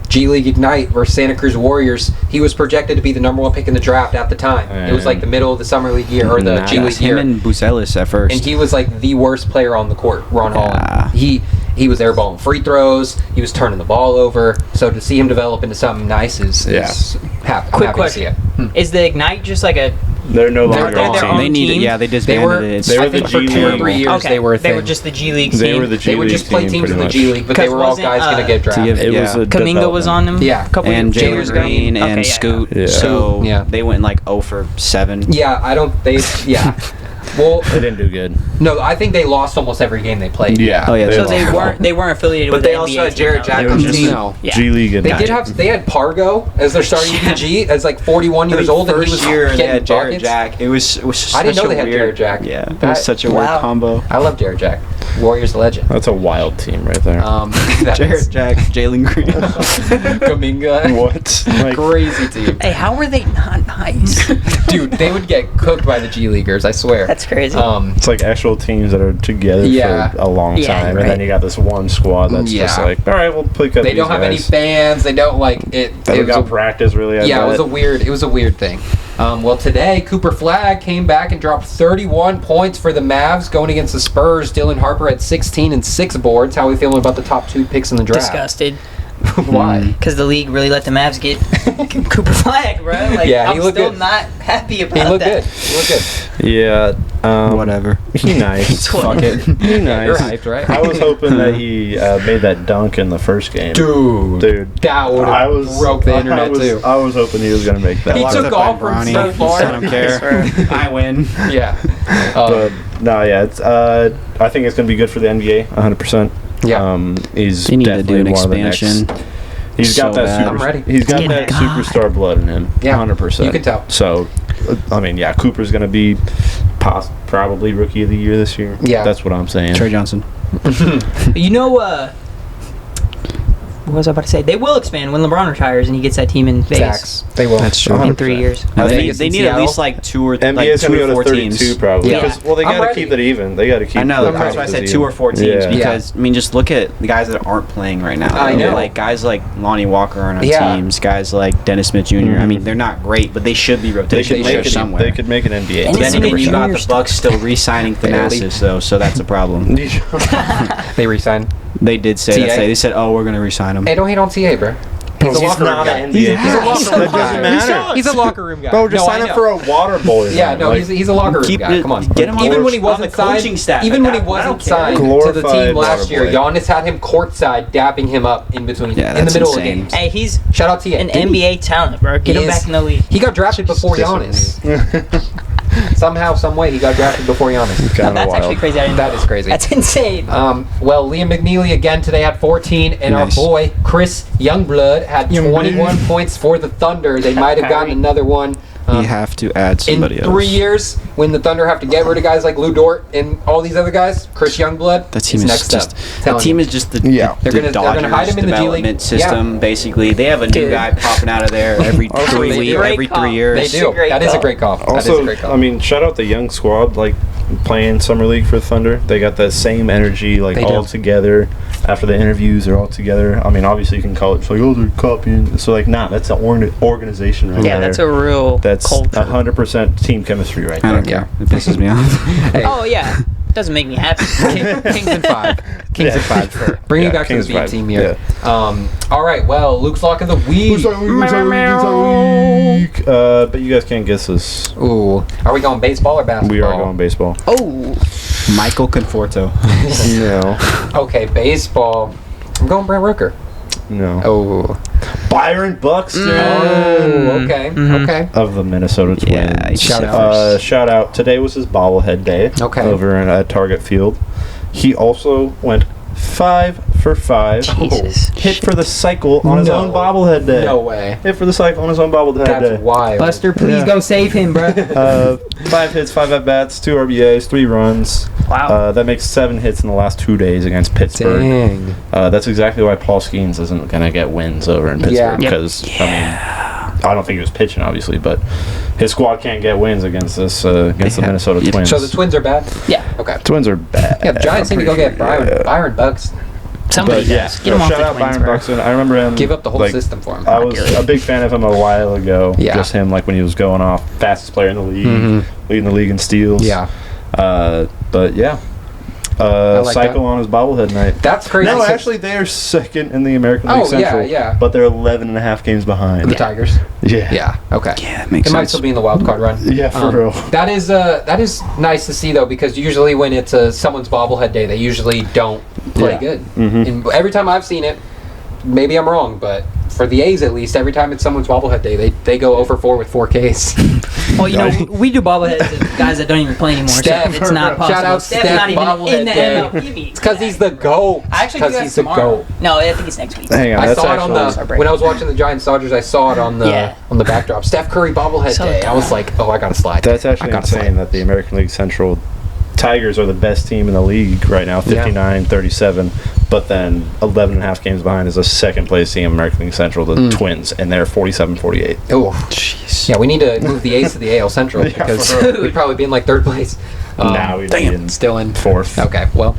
G League Ignite versus Santa Cruz Warriors, he was projected to be the #1 pick in the draft at the time. It was like the middle of the summer league year or the G League Him year, and Bucelis at first. and he was like the worst player on the court. Ron Yeah. Holland. He was airballing free throws. He was turning the ball over. So to see him develop into something nice is happy. Quick happy to see question: it. Is the Ignite just like a? They're no longer they're on their team. own They need it. team? Yeah, they They disbanded were. it. They were I think the for G 2 or League. 3 years Okay, they were a thing. just the G League team. They were the G They would League just play team, teams in pretty the G much. League, but they 'Cause were all wasn't, guys going to get drafted. It was a Kaminga was on them. Yeah. a couple And years Jalen ago. Green Okay, and yeah. Scoot. Yeah. So Yeah. they went like 0 for 7. Yeah, I don't. Yeah. Well, They didn't do good. no, I think they lost almost every game they played. Yeah. Oh, yeah, So lost. they weren't affiliated But with they the also NBA had Jared team, though. They were Jackson's just team. No. Yeah. G League. They did have. They had Pargo as their starting UG as like 41 years old, and he was First year they getting had Jared buckets. Jack. It was I didn't such know a they had weird- Jared Jack. Yeah, it That- was such a wow. weird combo. I love Jared Jack, Warriors legend. That's a wild team right there. That Jared is Jack, Jalen Green. Kaminga. What? Like, Crazy team, Hey, how were they not nice? dude. They would get cooked by the G Leaguers. I swear. That's crazy. it's like actual teams that are together Yeah. for a long Yeah, time, you're and then right. you got this one squad that's just Yeah. like, all right, we'll pick up. They don't these have any guys. fans. They don't like it. They It was got a, practice really. I yeah, it bet. was a weird thing. Well, today Cooper Flagg came back and dropped 31 points for the Mavs going against the Spurs. Dylan Harper had 16 and 6 boards. How are we feeling about the top 2 picks in the draft? Disgusted. Why? Because the league really let the Mavs get Cooper Flagg, bro. Like, Yeah, he I'm looked still good. not happy about He looked that. good. He looked good. Yeah. Whatever. He nice. Fuck it. He nice. You're hyped, right? I was hoping that he made that dunk in the first game. Dude, that would I have was broke the internet too. I was hoping he was gonna make that. He Locked took up off by from Bronny. so far. I don't care. I win. Yeah. But no, yeah, it's. I think it's gonna be good for the NBA, 100%. Yeah. He's They need to do definitely an one of the expansion. next. He's got So that. bad. I'm ready. He's got Get that God. superstar blood in him. Yeah, 100%. you can tell. So, I mean, yeah, Cooper's gonna be probably rookie of the year this year. Yeah. that's what I'm saying. Trey Johnson. You know, what was I about to say? They will expand when LeBron retires and he gets that team in Vegas Facts. They will. That's true. in 3 years. No, They they get they in need at Seattle. least like 2 or NBA like is 2 gonna or go 4 to 32 teams. probably. Yeah. Because, well, they I'm gotta ready. keep it even. They gotta keep. I know. the That's why I said conferences 2 or even. 4 teams Yeah. because I mean, just look at the guys that aren't playing right now. I know. Like guys like Lonnie Walker aren't on Yeah. teams. Guys like Dennis Smith Jr. I mean, they're not great, but they should be They rotation could They make should it. somewhere. They could make an NBA. And team. it's Then again, you got Junior the Bucks still re-signing Barely. Thanasis, though, so that's a problem. They re-signed. They did say TA? that. They said, "Oh, we're gonna re-sign him." Hey, don't hate on TA, bro. He's a He's locker room not guy. an NBA. He's a locker He's a room locker guy. room guy. He's a locker room guy. Bro, just No, sign I him know. for a water boy. Yeah, man. no, Like, he's a locker room guy. Come on. Get him Even on when he the wasn't coaching signed, staff. even when he I don't wasn't care. signed to the Glorified team last water year, boy. Giannis had him courtside, dapping him up in between, Yeah, in the that's middle insane. of games. Hey, he's Shout out to you. an NBA talent, bro. Get He him is. back in the league. He got drafted before Giannis. Somehow, some way, he got drafted before Giannis. Kinda That's wild. actually crazy. I didn't That know. is crazy. That's insane. Well, Liam McNeely again today had 14, and Nice. our boy Chris Youngblood had 21 points for the Thunder. They might have gotten Kyrie. another one. You have to add In somebody else. 3 years, when the Thunder have to get rid of guys like Lou Dort and all these other guys, Chris Youngblood, That team is is next just. up. That Telling team you. is just the, Yeah. the They're gonna hide Dodgers him in the G League. development system. Basically, they have a new Dude. guy popping out of there every Also, 3 they weeks, do. Great every call. 3 They years. do. great That is a call. great call. That is Also, a great call. I mean, shout out the young squad, like playing summer league for the Thunder. They got that same energy, like They all do. together. After the interviews, they're all together. I mean, obviously you can call it it's like, oh, they're copying. So like, nah, that's an organization right Yeah, there. that's a real That's culture. 100% team chemistry right I there. don't care. It pisses me off. Hey, Oh yeah, doesn't make me happy. Kings and 5. Kings Yeah. and 5. Bring you back to Kings the beat five. team here. All right, well, Luke's Lock of the Week. But you guys can't guess this. Ooh. Are we going baseball or basketball? We are going baseball. Oh, Michael Conforto. No. Okay, baseball. I'm going Brent Rooker. No. Oh. Byron Buxton Okay. Okay. of the Minnesota Twins. Yeah, he Shout suffers. out. Shout out. Today was his bobblehead day. Okay. Over at Target Field. He also went 5 for 5. Jesus. Hit for the cycle on his No. own bobblehead day. No way. Hit for the cycle on his own bobblehead That's day. wild. Buster, please Yeah. go save him, bro. 5 hits, 5 at bats, 2 RBIs, 3 runs. Wow. That makes 7 hits in the last 2 days against Pittsburgh. Dang. That's exactly why Paul Skeens isn't gonna get wins over in Pittsburgh Yeah. because I mean, I don't think he was pitching, obviously, but his squad can't get wins against this against the Minnesota Twins. So the Twins are bad? Yeah. Okay. Twins are bad. Yeah, the Giants need to go get Byron Bucks. Somebody does. Get him off shout the out Twins, Byron bro. Buxton. I remember him. Give up the whole system for him. I was a big fan of him a while ago. Yeah. Just him, like when he was going off, fastest player in the league, leading the league in steals. Yeah. But yeah. like Cycle that. on his bobblehead night. That's crazy. No, actually, they are second in the American League Oh, Central. yeah. But they're 11 and a half games behind. The Tigers. Yeah. Yeah. Okay. Yeah, it makes It might sense. still be in the wild card run. Yeah, for real. That is nice to see though, because usually when it's someone's bobblehead day, they usually don't play Yeah. good. Mhm. And every time I've seen it, maybe I'm wrong, but for the A's at least, every time it's someone's bobblehead day, they go 0-4 with 4 Ks. Well, you know, we do bobbleheads of guys that don't even play anymore. Steph, so it's not possible. shout out Steph's Steph, not even bobblehead in the day. MLB. It's because he's the GOAT. I actually do Because that he's the tomorrow. GOAT. No, I think it's next week. Hang on, I that's saw it on actually... the when I was watching the Giants Dodgers. I saw it on the backdrop. Steph Curry bobblehead So day. I was like, oh, I gotta slide. That's actually I gotta insane that the American League Central Tigers are the best team in the league right now, 59-37, but then 11 and a half games behind is the second place team, American League Central, the Twins, and they're 47-48. Oh, jeez. Yeah, we need to move the A's to the AL Central because we'd probably be in like third place. Now we'd be in Still in fourth. Okay, well,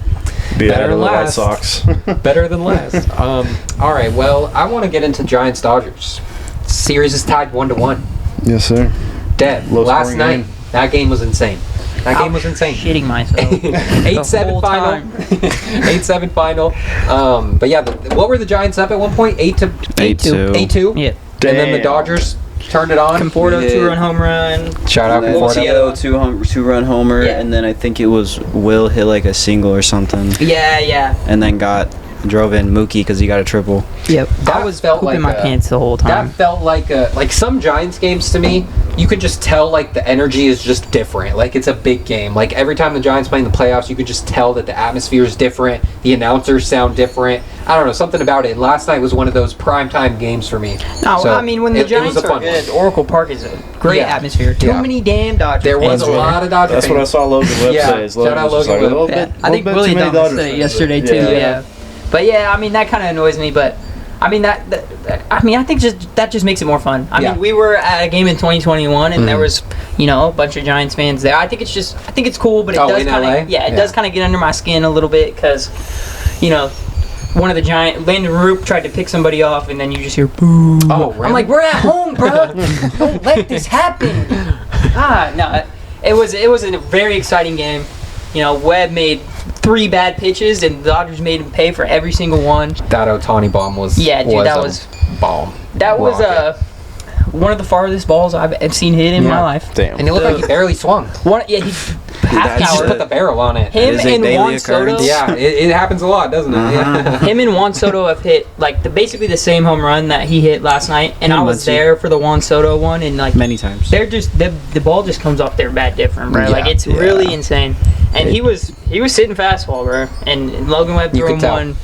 Be better ahead of than the White last. Sox. better than last. All right, well, I want to get into Giants Dodgers. Series is tied 1-1. Yes, sir. Dead. Low Last scoring night, game. that game was insane. That game was insane. Shitting myself. 8-7 whole final. time. 8-7 final. But yeah, what were the Giants up at one point? 8-2. 8-2. Yeah. And then the Dodgers turned it on. Conforto Yeah. 2-run home run. Shout out Conforto. Conforto, two-run homer, Yeah. and then I think it was Will hit like a single or something, Yeah. and then drove in Mookie because he got a triple. Yep. That I was felt pooping like my pants the whole time. That felt like some Giants games to me. You could just tell like the energy is just different. Like it's a big game. Like every time the Giants play in the playoffs, you could just tell that the atmosphere is different. The announcers sound different. I don't know, something about it. And last night was one of those primetime games for me. No, So I mean when the it was Giants a are fun good, one. Oracle Park is a great Yeah. atmosphere. Too Yeah. many damn Dodgers. There was fans a there. lot of Dodger That's what I fans. saw Logan Webb Yeah, say. shout out was just Logan like, Webb. Yeah, I think little bit Willie too many Dunn Dodgers said it fans. yesterday too. Yeah. But yeah, I mean that kind of annoys me. But I mean I think that just makes it more fun. I mean we were at a game in 2021 and there was a bunch of Giants fans there. I think it's cool, but it does in kind LA? of does kind of get under my skin a little bit because one of the Landon Roop tried to pick somebody off and then you just hear boo. Oh, really? I'm like, we're at home, bro. Don't let this happen. No, it was a very exciting game. Webb made 3 bad pitches and the Dodgers made him pay for every single one. That Ohtani bomb was Yeah, dude, that was a bomb. That was Rocket. one of the farthest balls I've seen hit in my life. Damn. And it looked like he barely swung. He half He just tower. put the barrel on it. Him is a and daily Juan Soto. occurrence. Yeah, it happens a lot, doesn't it? Yeah. Him and Juan Soto have hit basically the same home run that he hit last night, and I was Muncie. there for the Juan Soto one, and Many times. they're just the ball just comes off their bat different, bro. Yeah. It's really insane. And he was sitting fastball, bro. And Logan Webb You threw could him tell. one.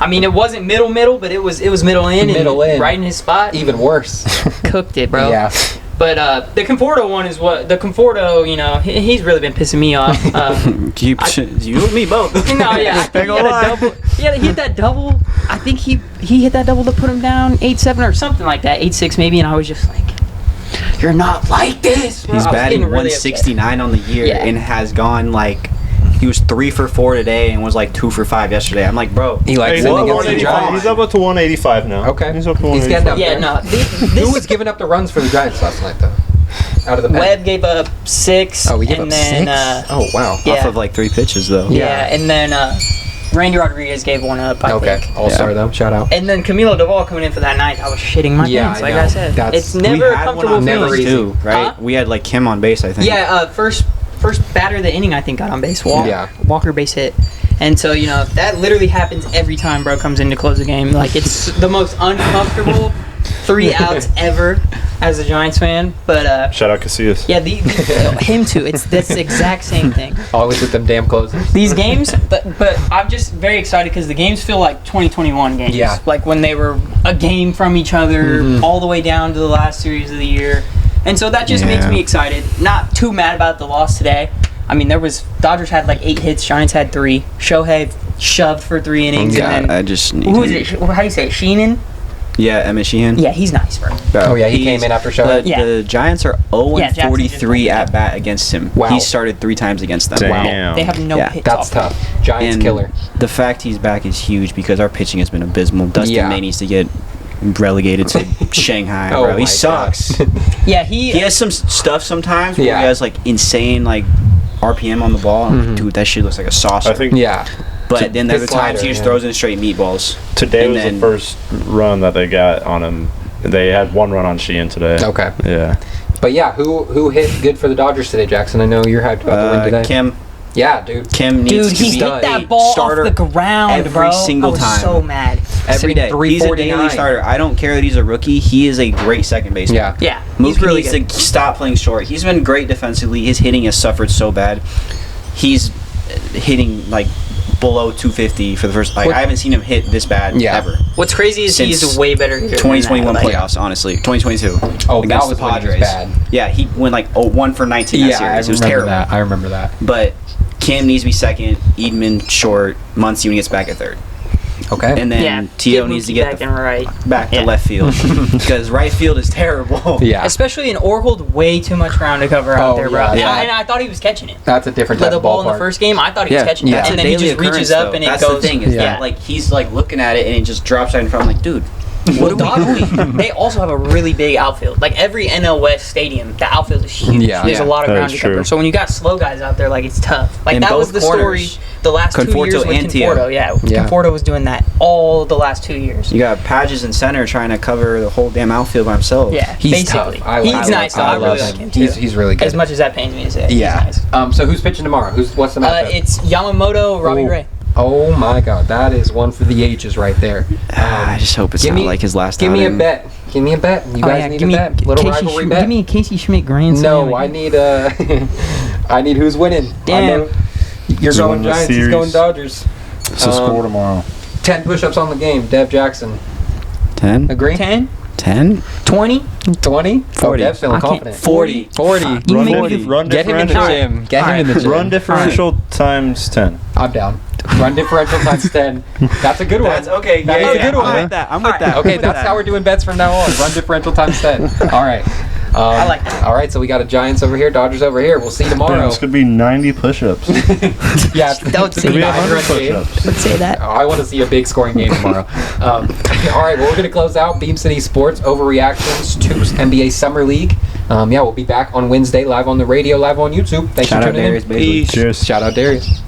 I mean, it wasn't middle, but it was middle in, Middle and in. right in his spot. Even worse. Cooked it, bro. Yeah. But the Conforto one is what the Conforto. He's really been pissing me off. You and me both. No, yeah. He had a double. He hit that double. I think he hit that double to put him down 8-7 or something like that, 8-6 maybe. And I was just like, "You're not like this." Bro. He's I was batting getting really upset. 169 on the year Yeah. and has gone he was 3 for 4 today and was 2 for 5 yesterday. I'm like, bro. He likes He's it up, against the 185. Giants. He's up to 185 now. Okay. He's up to He's 185. getting up Yeah, there. no. Who was giving up the runs for the Giants last night, though? Out of the pen. Webb gave up 6. Oh, we gave and up then, 6? Oh, wow. Yeah. Off of 3 pitches, though. Yeah, and then Randy Rodriguez gave one up, I Okay. think. All-star, though. Shout out. And then Camilo Duvall coming in for that ninth. I was shitting my Yeah, pants, I like know. I said. That's- It's never we a had one comfortable on never feeling. easy. too, right? Huh? We had Kim on base, I think. Yeah, first batter of the inning, I think, got on base. Walker base hit. And so, that literally happens every time bro comes in to close the game. It's the most uncomfortable 3 outs ever as a Giants fan. But, Shout out Casillas. yeah, him too. That's the exact same thing. Always with them damn closes. These games, but I'm just very excited because the games feel like 2021 games. Yeah. Like when they were a game from each other all the way down to the last series of the year. And so that just makes Yeah. me excited. Not too mad about the loss today. I mean, Dodgers had 8 hits, Giants had 3. Shohei shoved for 3 innings. Yeah, and then, I just need who is it? How do you say it? Sheenan? Yeah, Emmett Sheehan. Yeah, he's nice, bro. Oh, yeah, he came in after showing. Yeah. The Giants are 0-43 at bat against him. Wow. He started 3 times against them. Damn. They have no Yeah, hits That's off. tough. Giants And killer. the fact he's back is huge because our pitching has been abysmal. Dustin Yeah. May needs to get relegated to Shanghai, Oh bro. my He sucks. Yeah, He has some stuff sometimes where Yeah. he has like insane like RPM on the ball. I'm like, dude, that shit looks like a saucer. I think Yeah. but then his other times slider, he just yeah. throws in straight meatballs. today And was then- the first run that they got on him. They had 1 run on Sheehan today. Okay. Yeah. But yeah, who hit good for the Dodgers today, Jackson? I know you're hyped about the win today. Yeah, dude. Kim needs Dude, to he be hit that a ball off starter the ground, every bro. single I was time. so mad. every Sitting day. He's a 349. daily starter. I don't care that he's a rookie. He is a great second baseman. Yeah. Yeah, Mookie he's really needs good. to stop playing short. He's been great defensively. His hitting has suffered so bad. He's hitting like below 250 for the first. Like What- I haven't seen him hit this bad Yeah. ever. What's crazy is he Since is a way better hitter. 2021 than that. playoffs, honestly. 2022. Oh, that against was the when he was Padres. bad. Yeah, he went like 1 for 19 that Yeah, I series. It was remember terrible. that. I remember that. But Cam needs to be second. Edman short. Muncy when he gets back at third. Okay. And then Yeah, Tio get needs to Mookie get back and right. back to Yeah. left field because right field is terrible. yeah. Especially in Orhold, way too much ground to cover out Oh, there, bro. yeah, And, yeah. and I thought he was catching it. That's a different Like type the of ball in the ballpark. first game, I thought he was catching yeah. it, and then he Daily just reaches occurrence, up though. and That's it goes. the thing is Yeah. that like he's like looking at it and it just drops right in front. I'm like, dude, what Well, are we doing? Dodgers, they also have a really big outfield. Like every NL West stadium, the outfield is huge. Yeah. There's Yeah. a lot of That ground is to cover. true. So when you got slow guys out there, like it's tough. Like And that was both the corners, story the last 2 Conforto years with and Tio. Conforto. Yeah, Yeah. Conforto was doing that all the last 2 years. You got Padges in center trying to cover the whole damn outfield by himself. Yeah, He's basically. tough. I He's love- nice. Though. I really love like him too. He's really good. As much as that pains me to say. Yeah. He's nice. So who's pitching tomorrow? What's the matchup? It's Yamamoto, Robbie Ooh. Ray. Oh my God, that is one for the ages right there. I just hope it's give not me- like his last Give me a outing. bet. Give me a bet. You guys need give a me bet. Little rivalry bet. Give me a Casey Schmidt grand No, I need I need who's winning. Damn. I know you're Who's going winning the Giants. He's series? going Dodgers. So score tomorrow. 10 push-ups on the game. Dev Jackson. 10? Agree? 10, 10? 20. 20? 40. Oh, Dev's feeling I can't- confident. 40. 40. You Run, make dif- it- run Get him in the differential. gym. Get him in the gym. Run differential times 10. I'm down. Run differential times 10. That's a good one. That's okay. That is a good one. I'm with that. I'm with Alright. that. Okay, that's how we're doing bets from now on. Run differential times 10. All right. I like that. All right, so we got a Giants over here, Dodgers over here. We'll see you Damn, tomorrow. this could be 90 push-ups. Yeah, Don't it's say gonna be a that. 100 game. Let's say that. Oh, I want to see a big scoring game tomorrow. All right, well, we're going to close out Beam City Sports Overreactions to NBA Summer League. Yeah, we'll be back on Wednesday, live on the radio, live on YouTube. Thanks Shout for out tuning in. Darius Baisley. Cheers. Shout out Darius.